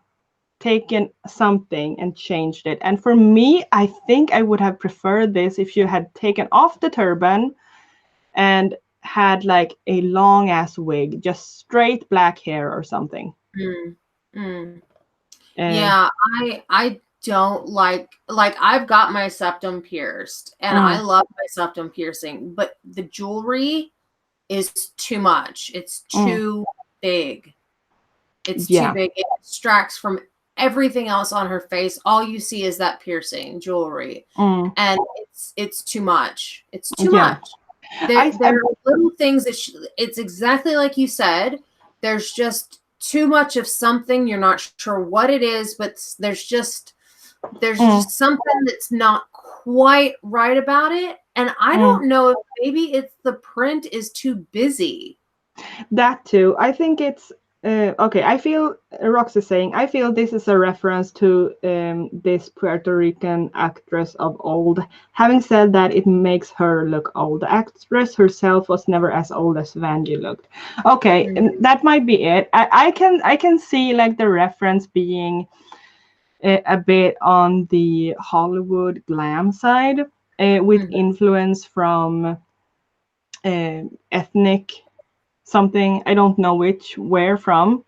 taken something and changed it. And for me, I think I would have preferred this if you had taken off the turban and had like a long ass wig, just straight black hair or something. Yeah, I don't like I've got my septum pierced and I love my septum piercing, but the jewelry is too much. It's too big. It's too big. It distracts from everything else on her face. All you see is that piercing jewelry, and it's too much. It's too much. There are little things that it's exactly like you said. There's just too much of something. You're not sure what it is, but there's just something that's not quite right about it. And I don't know if maybe it's the print is too busy. That too. I think it's okay. I feel Rox is saying, I feel this is a reference to this Puerto Rican actress of old. Having said that, it makes her look old. The actress herself was never as old as Vanjie looked. Okay, that might be it. I can see like the reference being a bit on the Hollywood glam side, with influence from ethnic something, I don't know where from,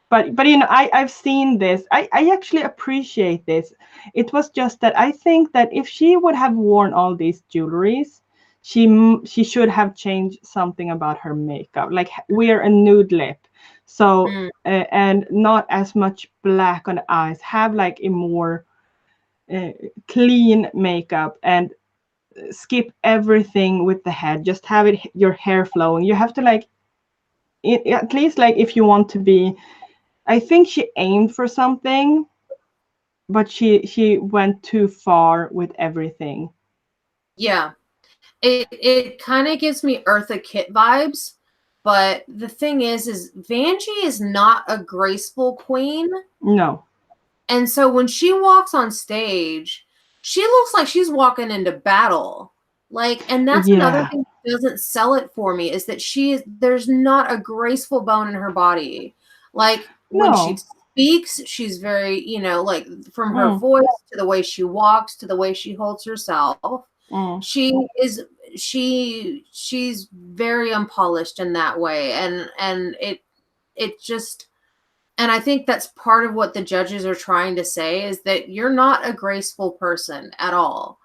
but you know, I've seen this. I actually appreciate this. It was just that I think that if she would have worn all these jewelries, she should have changed something about her makeup, like wear a nude lip, so and not as much black on the eyes, have like a more clean makeup, and skip everything with the head, just have it your hair flowing. You have to like at least, like, if you want to be, I think she aimed for something, but she went too far with everything. Yeah, it kind of gives me Eartha Kitt vibes, but the thing is Vanjie is not a graceful queen. No. And so when she walks on stage, she looks like she's walking into battle. Like, and that's another thing that doesn't sell it for me, is that there's not a graceful bone in her body. Like when she speaks, she's very, you know, like from her voice to the way she walks to the way she holds herself. She's very unpolished in that way. And it just, and I think that's part of what the judges are trying to say, is that you're not a graceful person at all.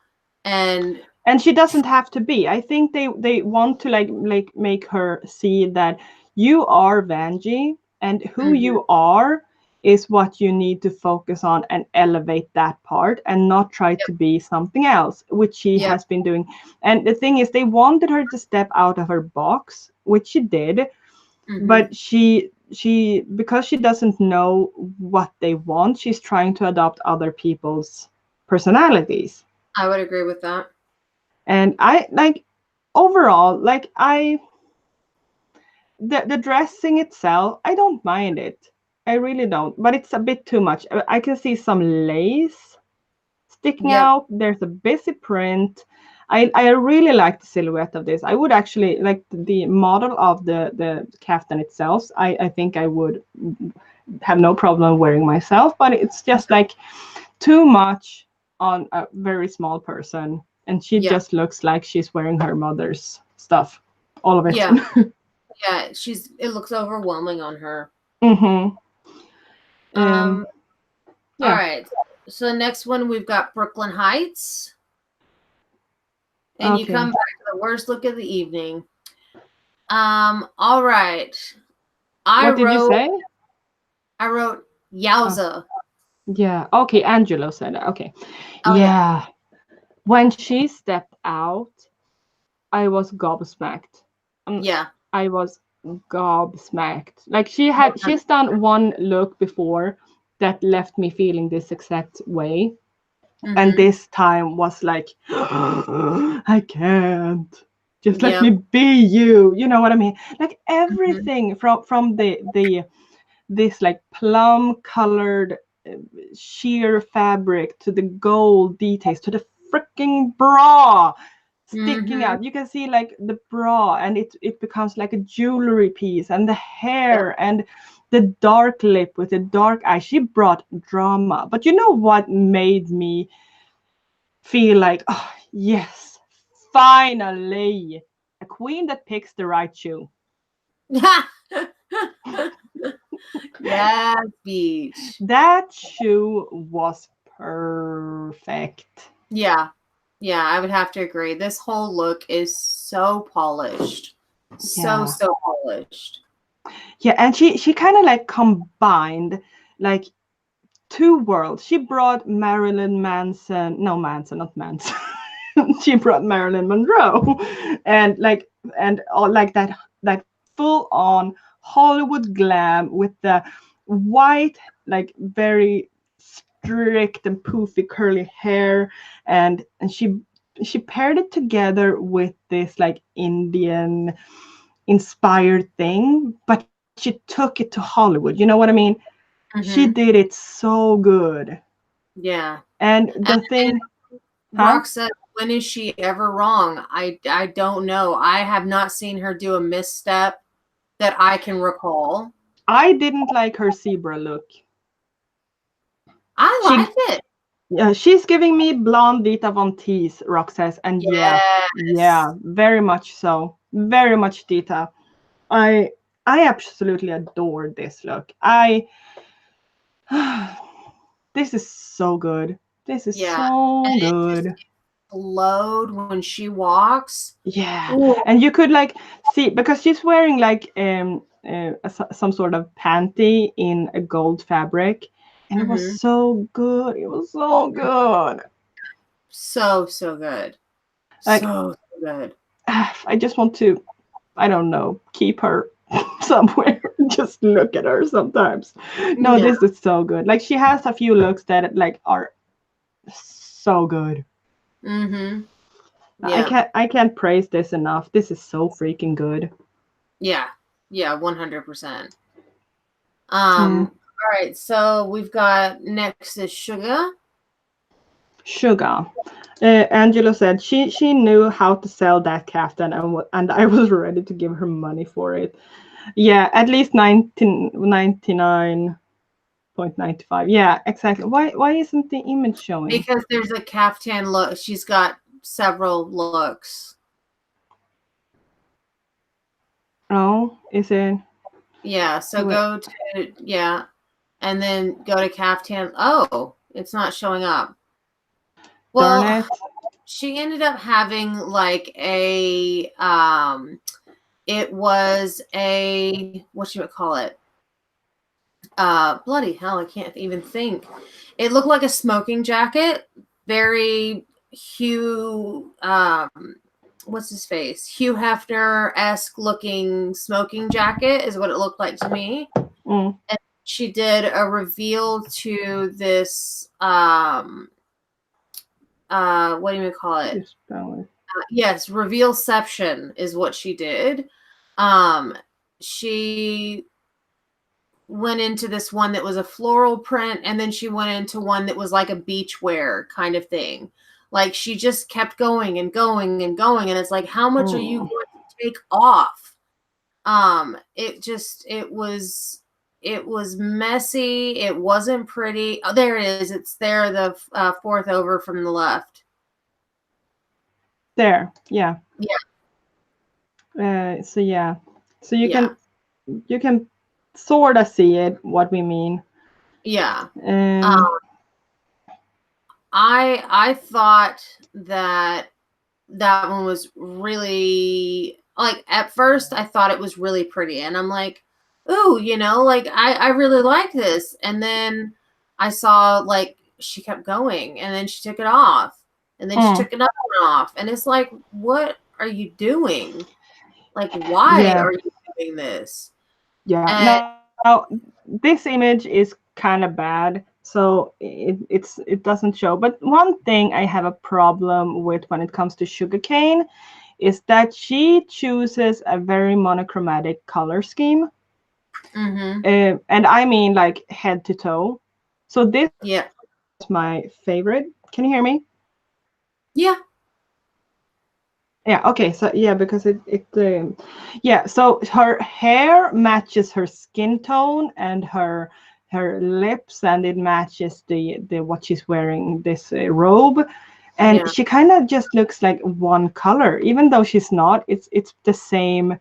And she doesn't have to be. I think they want to like make her see that you are Vanjie, and who you are is what you need to focus on and elevate that part, and not try to be something else, which she has been doing. And the thing is, they wanted her to step out of her box, which she did, but she because she doesn't know what they want, she's trying to adopt other people's personalities. I would agree with that. And I like, overall, like, the dressing itself, I don't mind it. I really don't, but it's a bit too much. I can see some lace sticking out. There's a busy print. I really like the silhouette of this. I would actually like the model of the kaftan itself. I think I would have no problem wearing myself, but it's just like too much on a very small person, and she just looks like she's wearing her mother's stuff, all of it. Yeah, it looks overwhelming on her. All right, so the next one, we've got Brooklyn Heights. And you come back to the worst look of the evening. All right. What did you say? I wrote Yowza. Yeah. Okay. Angelo said that. Okay. Yeah. When she stepped out, I was gobsmacked. I was gobsmacked. Like, she's done one look before that left me feeling this exact way. And this time was like, I can't. Just let me be you. You know what I mean? Like, everything from this like plum colored sheer fabric, to the gold details, to the freaking bra sticking out. You can see like the bra, and it becomes like a jewelry piece, and the hair, and the dark lip with the dark eye. She brought drama. But you know what made me feel like, oh yes, finally a queen that picks the right shoe. Yeah, beach. That shoe was perfect. Yeah, I would have to agree. This whole look is so polished. So polished. Yeah, and she kind of like combined like two worlds. She brought Marilyn Manson, no, Manson, not Manson. She brought Marilyn Monroe, and all like that full on Hollywood glam with the white, like very strict and poofy curly hair, and she paired it together with this like Indian inspired thing, but she took it to Hollywood. You know what I mean? She Mm-hmm. did it so good. Yeah. And the And thing, huh? Rock said, when is she ever wrong? I don't know. I have not seen her do a misstep that I can recall. I didn't like her zebra look. I She, liked it. yeah, she's giving me blonde Dita Von Teese, Rock says, and yeah, Yes. yeah, very much so, very much Dita. I I absolutely adore this look. This is so good. This is Yeah. so And it just good. glowed when she walks. Yeah, Ooh. and you could like see because she's wearing like some sort of panty in a gold fabric, and it was Mm-hmm. so good. It was so good. So, so good. Like So, so good. I just want to, I don't know, keep her somewhere. Just look at her sometimes. No, Yeah. this is so good. Like she has a few looks that like are so good. Mm-hmm. Yeah. I can't praise this enough. This is so freaking good. Yeah. Yeah. 100%. Mm. All right. So we've got next is Sugar. Sugar. Angelo said she knew how to sell that kaftan, and I was ready to give her money for it. Yeah, at least 99.95. Yeah, exactly. Why isn't the image showing? Because there's a caftan look. She's got several looks. Oh, is it? Yeah. So Wait, go to, yeah. And then go to caftan. Oh, it's not showing up. darn Well, it. she ended up having like a it was a, what you would call it, bloody hell, I can't even think. It looked like a smoking jacket, very Hugh, what's his face, Hugh Hefner-esque looking smoking jacket is what it looked like to me. Mm. And she did a reveal to this what do you call it? Just spell it. Yes, revealception is what she did. She went into this one that was a floral print, and then she went into one that was like a beachwear kind of thing. Like she just kept going and going and going, and it's like, how much are you going to take off? It was messy. It wasn't pretty. Oh, there it is. It's there, the fourth over from the left. There, yeah. Yeah. So yeah, so Yeah. you can sort of see it what we mean. Yeah. Um, I thought that that one was really, like, at first I thought it was really pretty, and I'm like, ooh, like I really like this. And then I saw like she kept going, and then she took it off, and then she took another one off, and it's like, what are you doing? Like, why yeah, are you doing this? yeah. And Now this image is kind of bad, so it doesn't show. But one thing I have a problem with when it comes to sugarcane is that she chooses a very monochromatic color scheme. And I mean like head to toe. So this yeah, was my favorite. Can you hear me? yeah, Yeah, okay. So yeah, because yeah, so her hair matches her skin tone and her lips, and it matches the what she's wearing, this robe, and yeah, she kind of just looks like one color, even though she's not. It's the same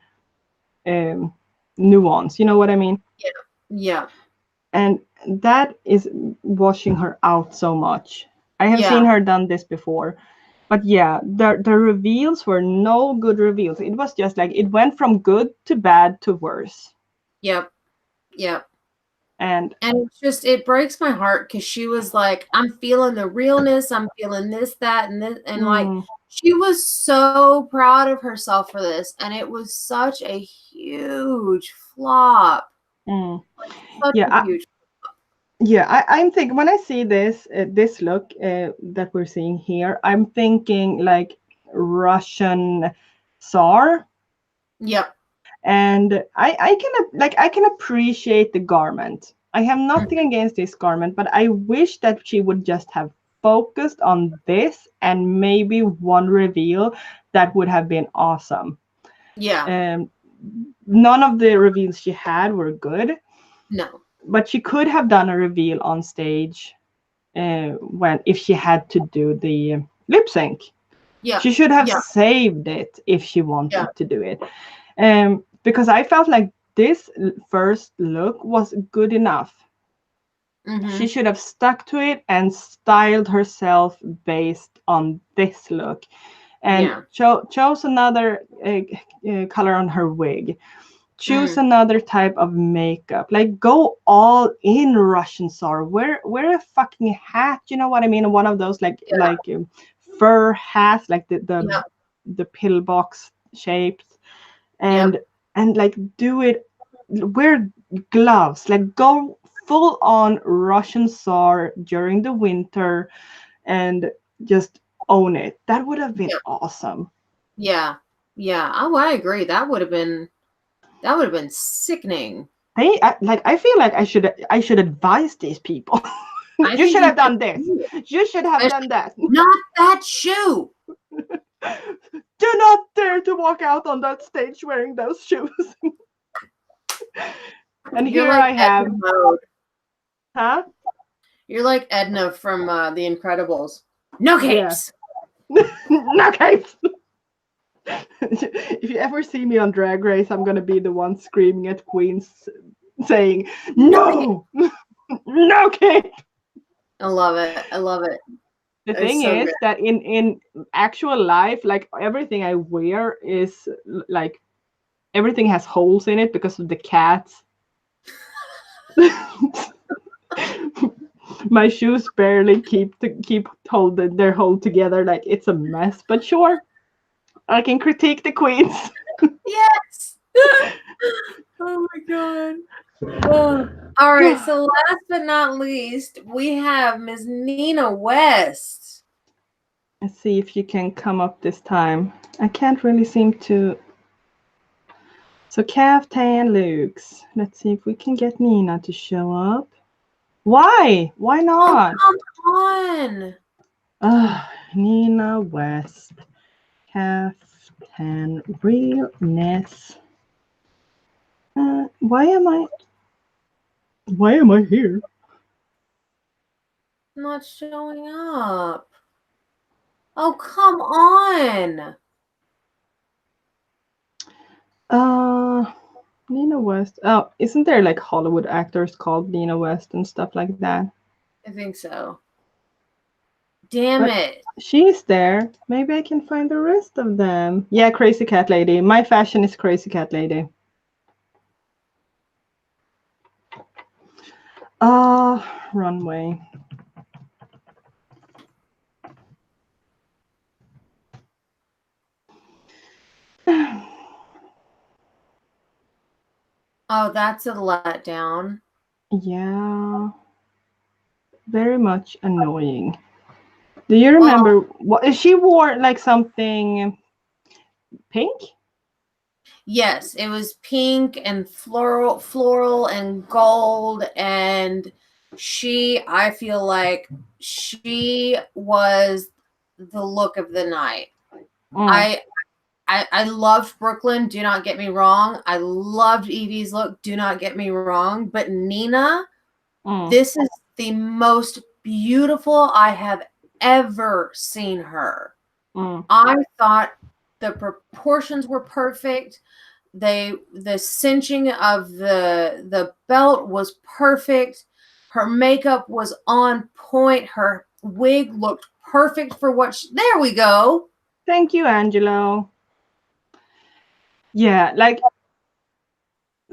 um nuance, you know what I mean? yeah, yeah, And that is washing her out so much. I have seen yeah, her done this before, but yeah, the reveals were no good reveals. It was just like it went from good to bad to worse. yep, yep. And And it's just, it breaks my heart because she was like, I'm feeling the realness. I'm feeling this, that, and this. And like, mm, She was so proud of herself for this, and it was such a huge flop. Such Yeah, a huge. I'm thinking when I see this look that we're seeing here, I'm thinking like Russian Tsar. Yep. And I can appreciate the garment. I have nothing against this garment, but I wish that she would just have focused on this and maybe one reveal that would have been awesome. Yeah. None of the reveals she had were good, No. but she could have done a reveal on stage when if she had to do the lip sync. Yeah. She should have Yeah. saved it if she wanted Yeah. to do it. Because I felt like this first look was good enough. She should have stuck to it and styled herself based on this look, and chose another color on her wig. Choose another type of makeup. Like go all in Russian Tsar. Wear a fucking hat. You know what I mean? One of those fur hats, like the pillbox shapes, and like do it. Wear gloves. Like go full on Russian Tsar during the winter, and just own it. That would have been awesome. Yeah. Yeah. Oh, I agree. That would have been sickening. I feel like I should advise these people. I You think should you have done this. You should have done that. Not that shoe. Do not dare to walk out on that stage wearing those shoes. And You're here like I have, Edna mode. huh? You're like Edna from The Incredibles. No capes. No capes. If you ever see me on Drag Race, I'm gonna be the one screaming at Queens, saying, "No, no cape." I love it. I love it. The It's thing so is good. that in actual life, like everything I wear is like everything has holes in it because of the cats. My shoes barely keep hold their hold together. Like it's a mess. But sure, I can critique the queens. Yes. Oh my god. Oh. All right. So last but not least, we have Ms. Nina West. Let's see if you can come up this time. I can't really seem to. So caftan looks. Let's see if we can get Nina to show up. Why? Why not? Oh, come on. Nina West. Caftan realness. Why am I here? Not showing up. Oh, come on. Nina West. Oh, isn't there like Hollywood actors called Nina West and stuff like that? I think so. Damn it. She's there. Maybe I can find the rest of them. Yeah, Crazy Cat Lady. My fashion is Crazy Cat Lady. Runway. Oh, that's a letdown. Yeah. Very much annoying. Do you remember what she wore like something pink? Yes, it was pink and floral and gold, and I feel like she was the look of the night. I loved Brooklyn, do not get me wrong. I loved Evie's look, do not get me wrong. But Nina, this is the most beautiful I have ever seen her. I thought the proportions were perfect. The cinching of the belt was perfect. Her makeup was on point. Her wig looked perfect for what there we go. Thank you, Angelo. Yeah, like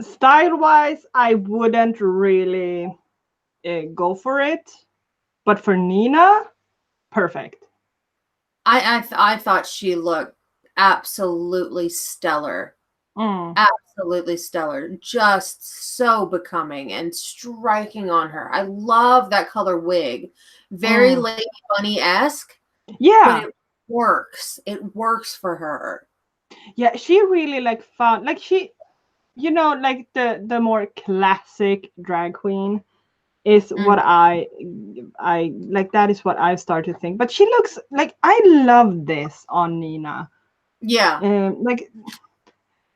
style-wise, I wouldn't really go for it. But for Nina, perfect. I thought she looked absolutely stellar. Mm, Absolutely stellar. Just so becoming and striking on her. I love that color wig. Very mm. Lady Bunny-esque, but Yeah, it works. It works for her. yeah. She really like found like she, like the more classic drag queen is what Mhm. I like. That is what I started to think. But she looks like I love this on Nina. Yeah. Like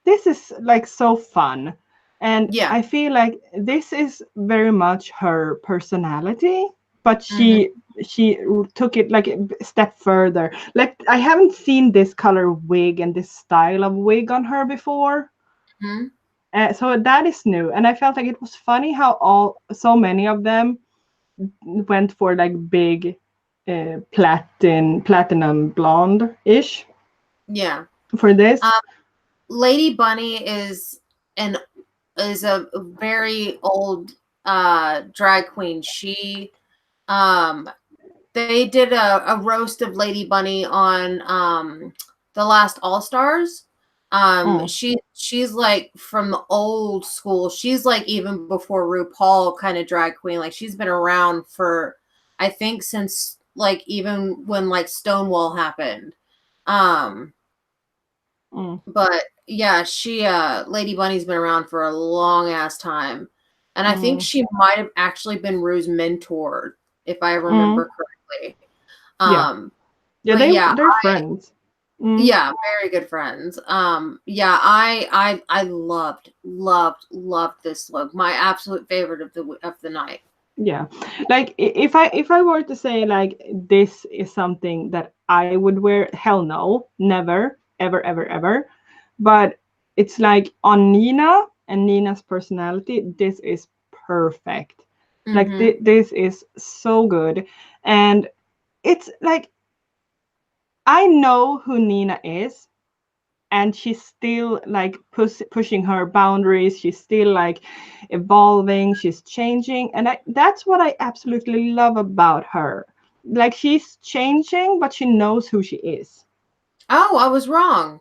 this is like so fun, and Yeah. I feel like this is very much her personality, but Mhm. she took it like a step further. Like I haven't seen this color wig and this style of wig on her before. Mhm. So that is new, and I felt like it was funny how all so many of them went for like big platinum blonde ish Yeah. for this. Um, Lady Bunny an is a very old drag queen. She um they did a roast of Lady Bunny on the last All Stars. Mm, She's like from the old school. She's like even before RuPaul kind of drag queen. Like she's been around for I think since like even when like Stonewall happened. Um mm, but yeah, she Lady Bunny's been around for a long ass time. And I think mm, she might have actually been Rue's mentor, if I mm. remember correctly. Yeah, Um, yeah, but yeah, they're friends. Mm, yeah, very good friends. Yeah, I loved this look. My absolute favorite of the night. yeah, like if I were to say like this is something that I would wear, hell no, never, ever, ever, ever. But it's like on Nina and Nina's personality, this is perfect. Like Mm-hmm. this is so good, and it's like I know who Nina is, and she's still like pushing her boundaries. She's still like evolving, she's changing, and that's what I absolutely love about her. Like she's changing, but she knows who she is. Oh, I was wrong.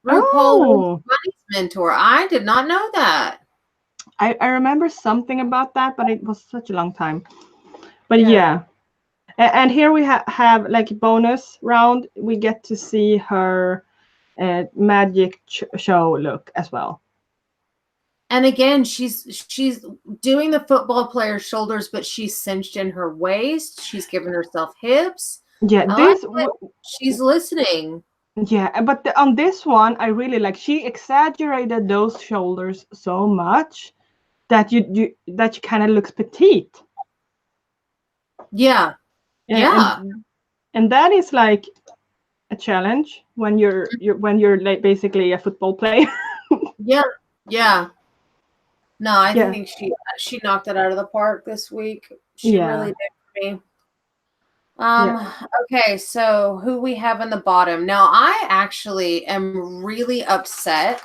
RuPaul was Oh, Bunny's mentor. I did not know that. I remember something about that, but it was such a long time. But Yeah. yeah, and here we have like bonus round, we get to see her magic show look as well. And again, she's doing the football player's shoulders, but she's cinched in her waist. She's giving herself hips. Yeah, I like it. She's listening. yeah, but on this one, I really like. She exaggerated those shoulders so much that you kind of looks petite, Yeah. and, Yeah. and that is like a challenge when you're like basically a football player. Yeah. Yeah. No, I Yeah, think she knocked it out of the park this week. She really yeah, did for me. yeah. Okay, so who we have in the bottom. Now I actually am really upset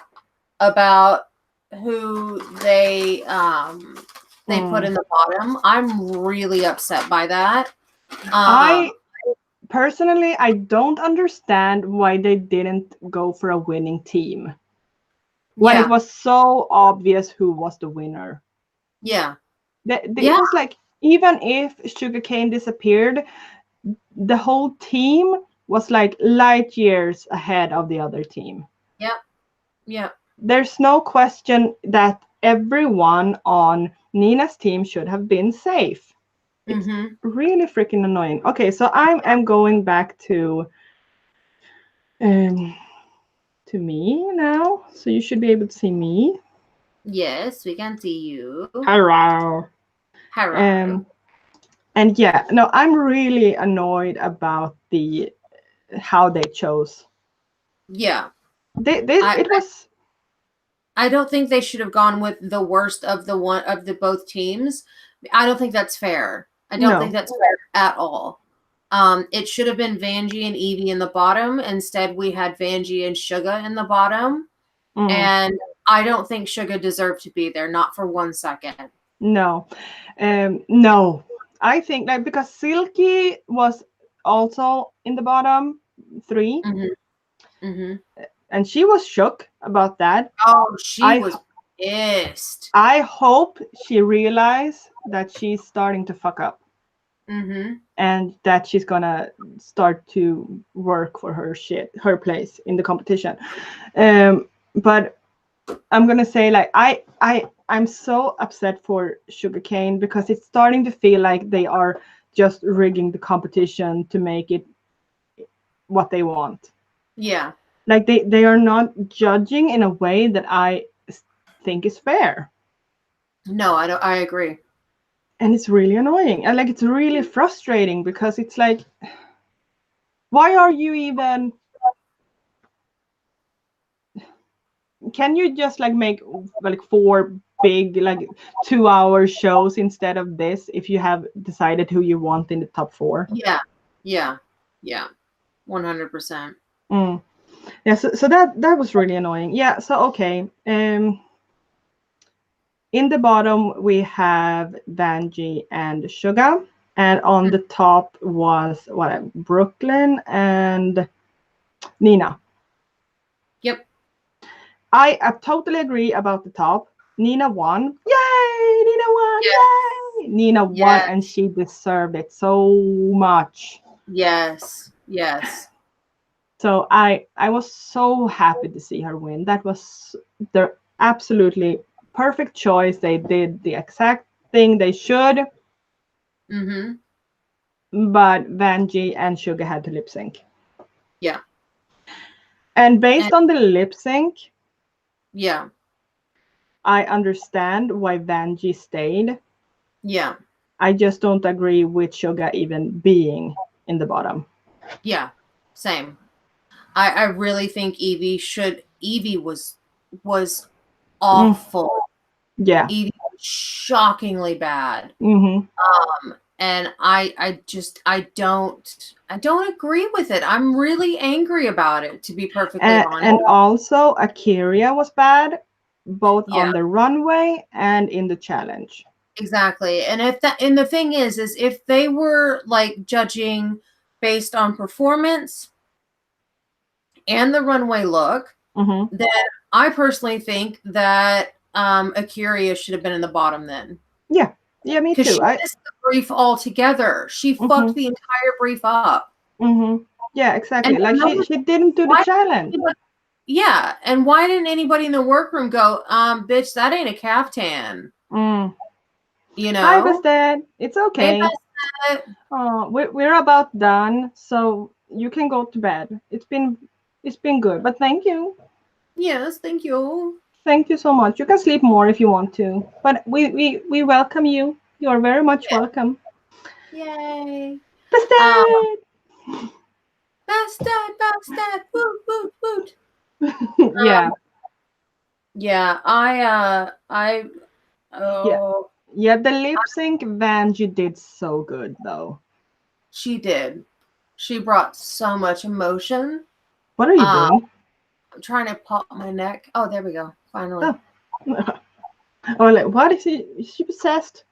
about who they put Mm. in the bottom. I'm really upset by that. Um I personally I don't understand why they didn't go for a winning team when it yeah. was so obvious who was the winner. Yeah. It Yeah. was like even if sugarcane disappeared, the whole team was like light years ahead of the other team. Yep. Yep. There's no question that everyone on Nina's team should have been safe. It's Mhm. really freaking annoying. Okay, so I'm going back um to me now. So you should be able to see me. Yes, we can see you. Hello. Hello. Um and yeah, no, I'm really annoyed about the how they chose. Yeah. I It was I don't think they should have gone with the worst of the one of the both teams. I don't think that's fair. I don't think no. that's fair at all. It should have been Vanjie and Evie in the bottom. Instead, we had Vanjie and Suga in the bottom. Mm, And I don't think Suga deserved to be there, not for 1 second. no. No. I think like because Silky was also in the bottom 3, Mm-hmm. and she was shook about that. Oh, she I was pissed. I hope she realized that she's starting to fuck up. Mm-hmm. And that she's gonna start to work for her place in the competition. But I'm gonna say, like, I'm so upset for Sugarcane because it's starting to feel like they are just rigging the competition to make it what they want. Yeah. Like they are not judging in a way that I think is fair. No, I don't. I agree. And it's really annoying. And like it's really frustrating because it's like, why are you even, can you just like make like 4 big like 2-hour shows instead of this if you have decided who you want in the top 4? Yeah. Yeah. Yeah. 100%. Mm. Yeah, so that was really annoying. Yeah, so okay. In the bottom we have Vanjie and Suga, and on the top was what, Brooklyn and Nina. Yep. I totally agree about the top. Nina won. Yay! Nina won. Yes. Yay! Nina won, Yes. and she deserved it so much. Yes. Yes. So I was so happy to see her win. That was the absolutely perfect choice. They did the exact thing they should, Mm-hmm. but Vanjie and Suga had to lip sync. Yeah. And based And on the lip sync, yeah. I understand why Vanjie stayed. Yeah. I just don't agree with Suga even being in the bottom. Yeah. Same. I really think Evie was Mm, awful. yeah. Evie was shockingly bad. Mm-hmm. And I don't agree with it. I'm really angry about it, to be perfectly honest. And also, Akiria was bad, both Yeah, on the runway and in the challenge. exactly. And the thing is if they were like judging based on performance and the runway look, Mm-hmm. then I personally think that Akiria should have been in the bottom then. Yeah. Yeah, me Because too. she missed the brief altogether. She Mm-hmm. fucked the entire brief up. Mm-hmm. Yeah, And exactly. Like she didn't do the why challenge. yeah, and why didn't anybody in the workroom go, bitch, that ain't a caftan? Mm. You Hi, know? Bastet. It's Hey, okay. Bassett. We're about done, so you can go to bed. It's been good, but thank you. Yes, thank you. Thank you so much. You can sleep more if you want to, but we welcome you. You are very much Yeah. welcome. Yay. Um, Bastet. Bassett, woot, woot, woot. Yeah, Yeah, yeah, oh, yeah. The lip sync Vanjie did so good though. she did. She brought so much emotion. What are you Um, doing? I'm trying to pop my neck. Oh, there we go. Finally. Oh, oh, like what is she? Is she possessed?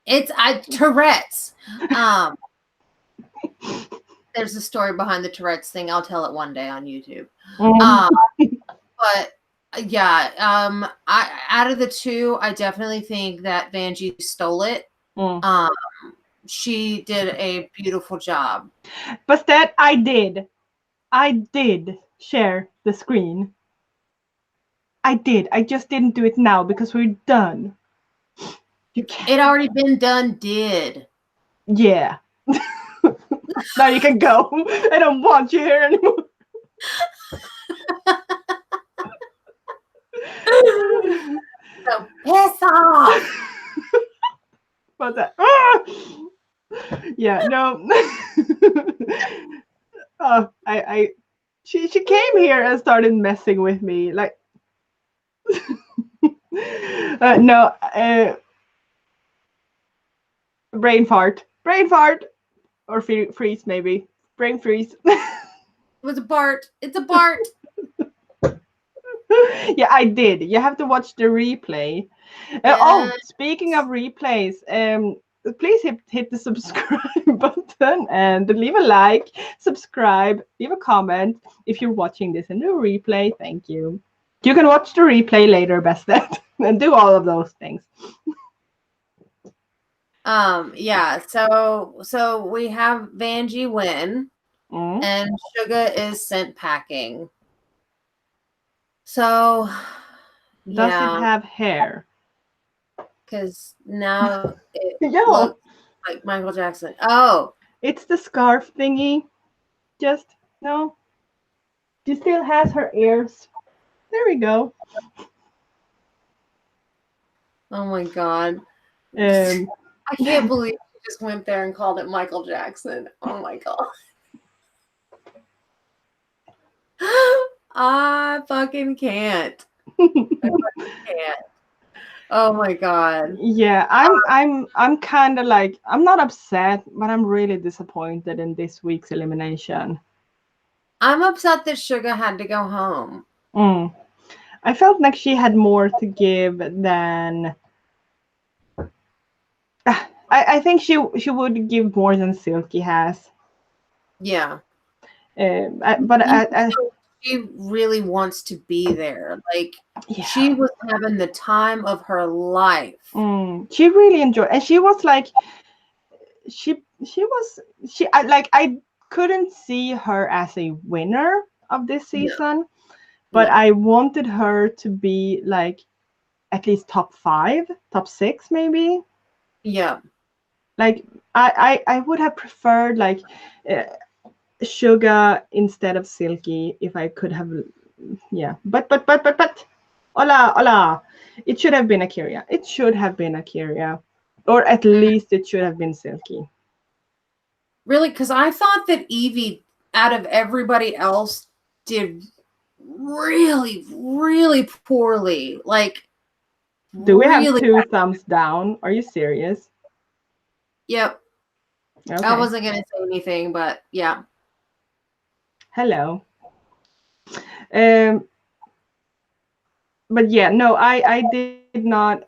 It's Tourette's. Um, there's a story behind the Tourette's thing. I'll tell it one day on YouTube. Mm. But yeah, I out of the two, I definitely think that Vanjie stole it. Mm. She did a beautiful job. Bastet, I did share the screen. I did. I just didn't do it now because we're done. You can't. It already been done. Did Yeah. Now you can go. I don't want you here anymore. so piss off. What's that? Ah! Yeah, no. Oh, she came here and started messing with me. Like, no, brain fart, or freeze maybe, brain freeze. It was a Bart. It's a Bart. Yeah, I did. You have to watch the replay. Oh, Yeah. speaking of replays, please hit the subscribe button and leave a like, subscribe, leave a comment. If you're watching this in the replay, thank you. You can watch the replay later, Bested, and do all of those things. Yeah, so we have Vanjie win, and Suga is sent packing. So does it have hair? Because now it looks like Michael Jackson. Oh, it's the scarf thingy. Just no. She still has her ears. There we go. Oh my god. I can't believe you just went there and called it Michael Jackson. Oh my god. I fucking can't. Oh my god. Yeah, I'm kind of like, I'm not upset, but I'm really disappointed in this week's elimination. I'm upset that Suga had to go home. I felt like she had more to give than. I think she would give more than Silky has. Yeah. But she really wants to be there. Like, she was having the time of her life. She really enjoyed, and she was like, I couldn't see her as a winner of this season, but I wanted her to be like at least top 5, top 6, maybe. Yeah. Like I would have preferred like Suga instead of Silky if I could have. Yeah, but hola, it should have been Akira. It should have been Akira, or at least it should have been Silky. Really, because I thought that Evie, out of everybody else, did really, really poorly. Like, do we have 2 thumbs down? Are you serious? Yep. Okay. I wasn't gonna say anything, but yeah. Hello. But yeah, no, I did not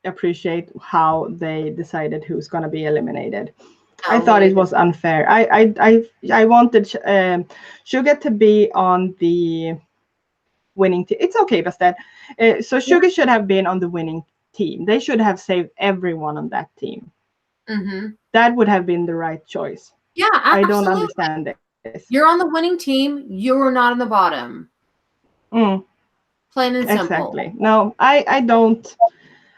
appreciate how they decided who's gonna be eliminated. I thought it was unfair. I wanted Suga to be on the winning team. It's okay, Bastet. So Suga should have been on the winning team. They should have saved everyone on that team. That would have been the right choice. Yeah, absolutely. I don't understand this. You're on the winning team. You're not on the bottom. Plain and simple. Exactly. No, I don't.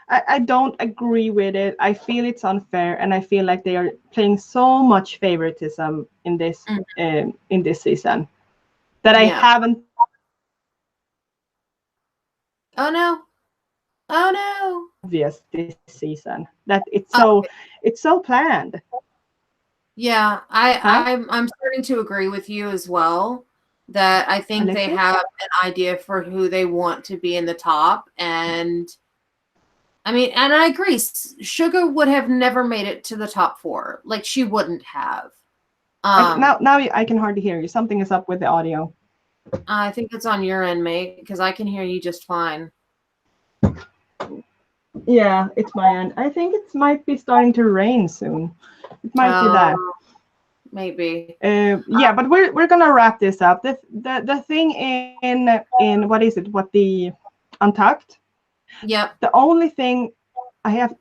I don't agree with it. I feel it's unfair, and I feel like they are playing so much favoritism in this season that I haven't. Oh no! Oh no! Obvious this season that it's so planned. Yeah, I'm starting to agree with you as well. That I think they have an idea for who they want to be in the top, and I mean, and I agree. Suga would have never made it to the top 4. Like, she wouldn't have. Now I can hardly hear you. Something is up with the audio. I think it's on your end, mate, because I can hear you just fine. Yeah, it's my end. I think it might be starting to rain soon. It might be that. Maybe. Yeah, but we're gonna wrap this up. The thing in what is it? What the Untucked? Yep. The only thing I have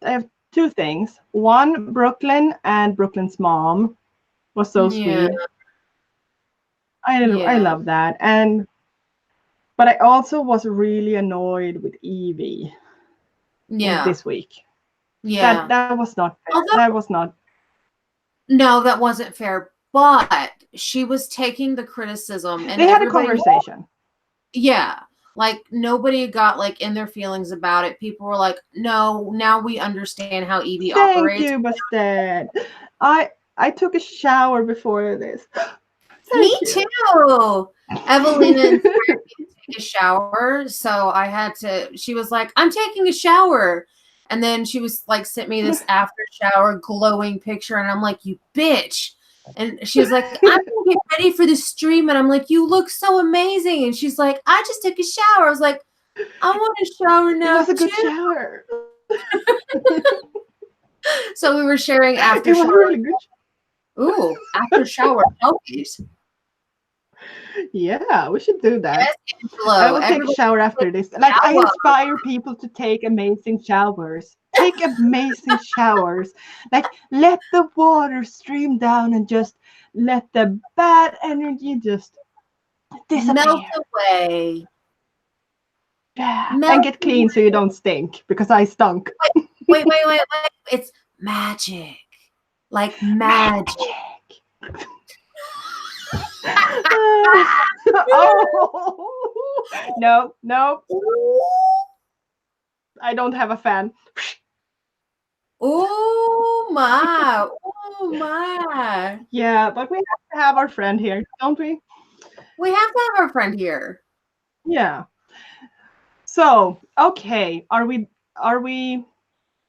2 things. One, Brooklyn and Brooklyn's mom was so sweet. I love that. But I also was really annoyed with Evie. This week. Yeah. That was not fair. That was not. No, that wasn't fair. But she was taking the criticism, and they had a conversation. Yeah. Like, nobody got like in their feelings about it. People were like, no, now we understand how Evie operates. Thank you, Bastet. I took a shower before this. Me too. Evelina inspired me to take a shower. So I had to, she was like, I'm taking a shower. And then she was like, sent me this after shower glowing picture. And I'm like, you bitch. And she was like, I'm going to get ready for the stream. And I'm like, you look so amazing. And she's like, I just took a shower. I was like, I want a shower now. It was a good shower. So we were sharing after It was shower. really good. Ooh, after shower selfies. Yeah, we should do that. Yes, I Angelo. will take a Everybody shower after this. Like, I shower. inspire people to take amazing showers. Take amazing showers. Like, let the water stream down and just let the bad energy just Melt disappear. away. Yeah. And Melt get clean so you away. don't stink because I stunk. Wait. It's magic. Like magic. Magic. Oh no, I don't have a fan. Oh my. Oh my. Yeah, but we have to have our friend here, don't we? We have to have our friend here. Yeah. So, okay, are we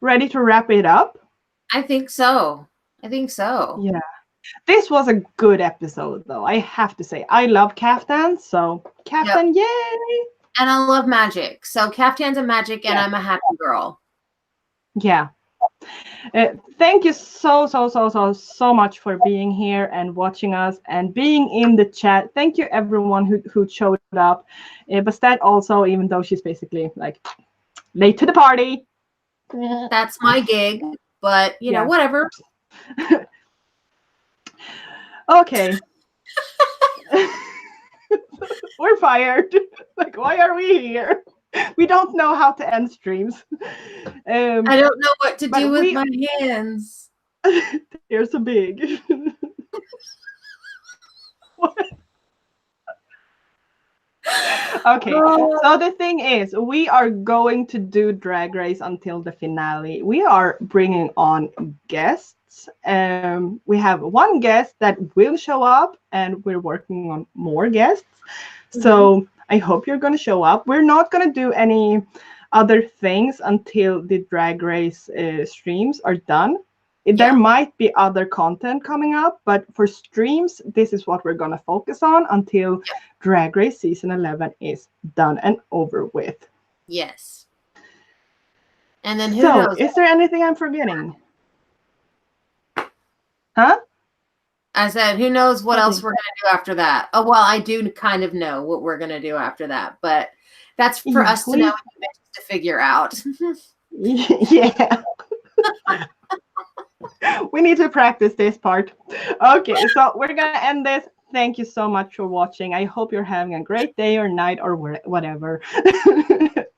ready to wrap it up? I think so. I think so. Yeah. This was a good episode though. I have to say. I love Kaftan, so Kaftan, yay! And I love magic. So Caftan's a magic and Yeah. I'm a happy girl. Yeah. Thank you so much for being here and watching us and being in the chat. Thank you everyone who showed up. But that also, even though she's basically like late to the party. That's my gig, but you know, whatever. Okay. We're fired. Like, why are we here? We don't know how to end streams. I don't know what to do with my hands. They're so big. Okay, so the thing is, we are going to do Drag Race until the finale. We are bringing on guests. We have one guest that will show up, and we're working on more guests. So I hope you're going to show up. We're not going to do any other things until the Drag Race streams are done. There might be other content coming up, but for streams, this is what we're going to focus on until Drag Race Season 11 is done and over with. Yes. And then who knows? Is there anything I'm forgetting? Huh? I said, who knows what else we're going to do after that? Oh, well, I do kind of know what we're going to do after that, but that's for us to know and to figure out. Yeah. We need to practice this part. Okay, so we're going to end this. Thank you so much for watching. I hope you're having a great day or night or whatever.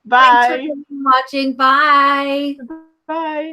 Bye. Thanks for watching. Bye. Bye.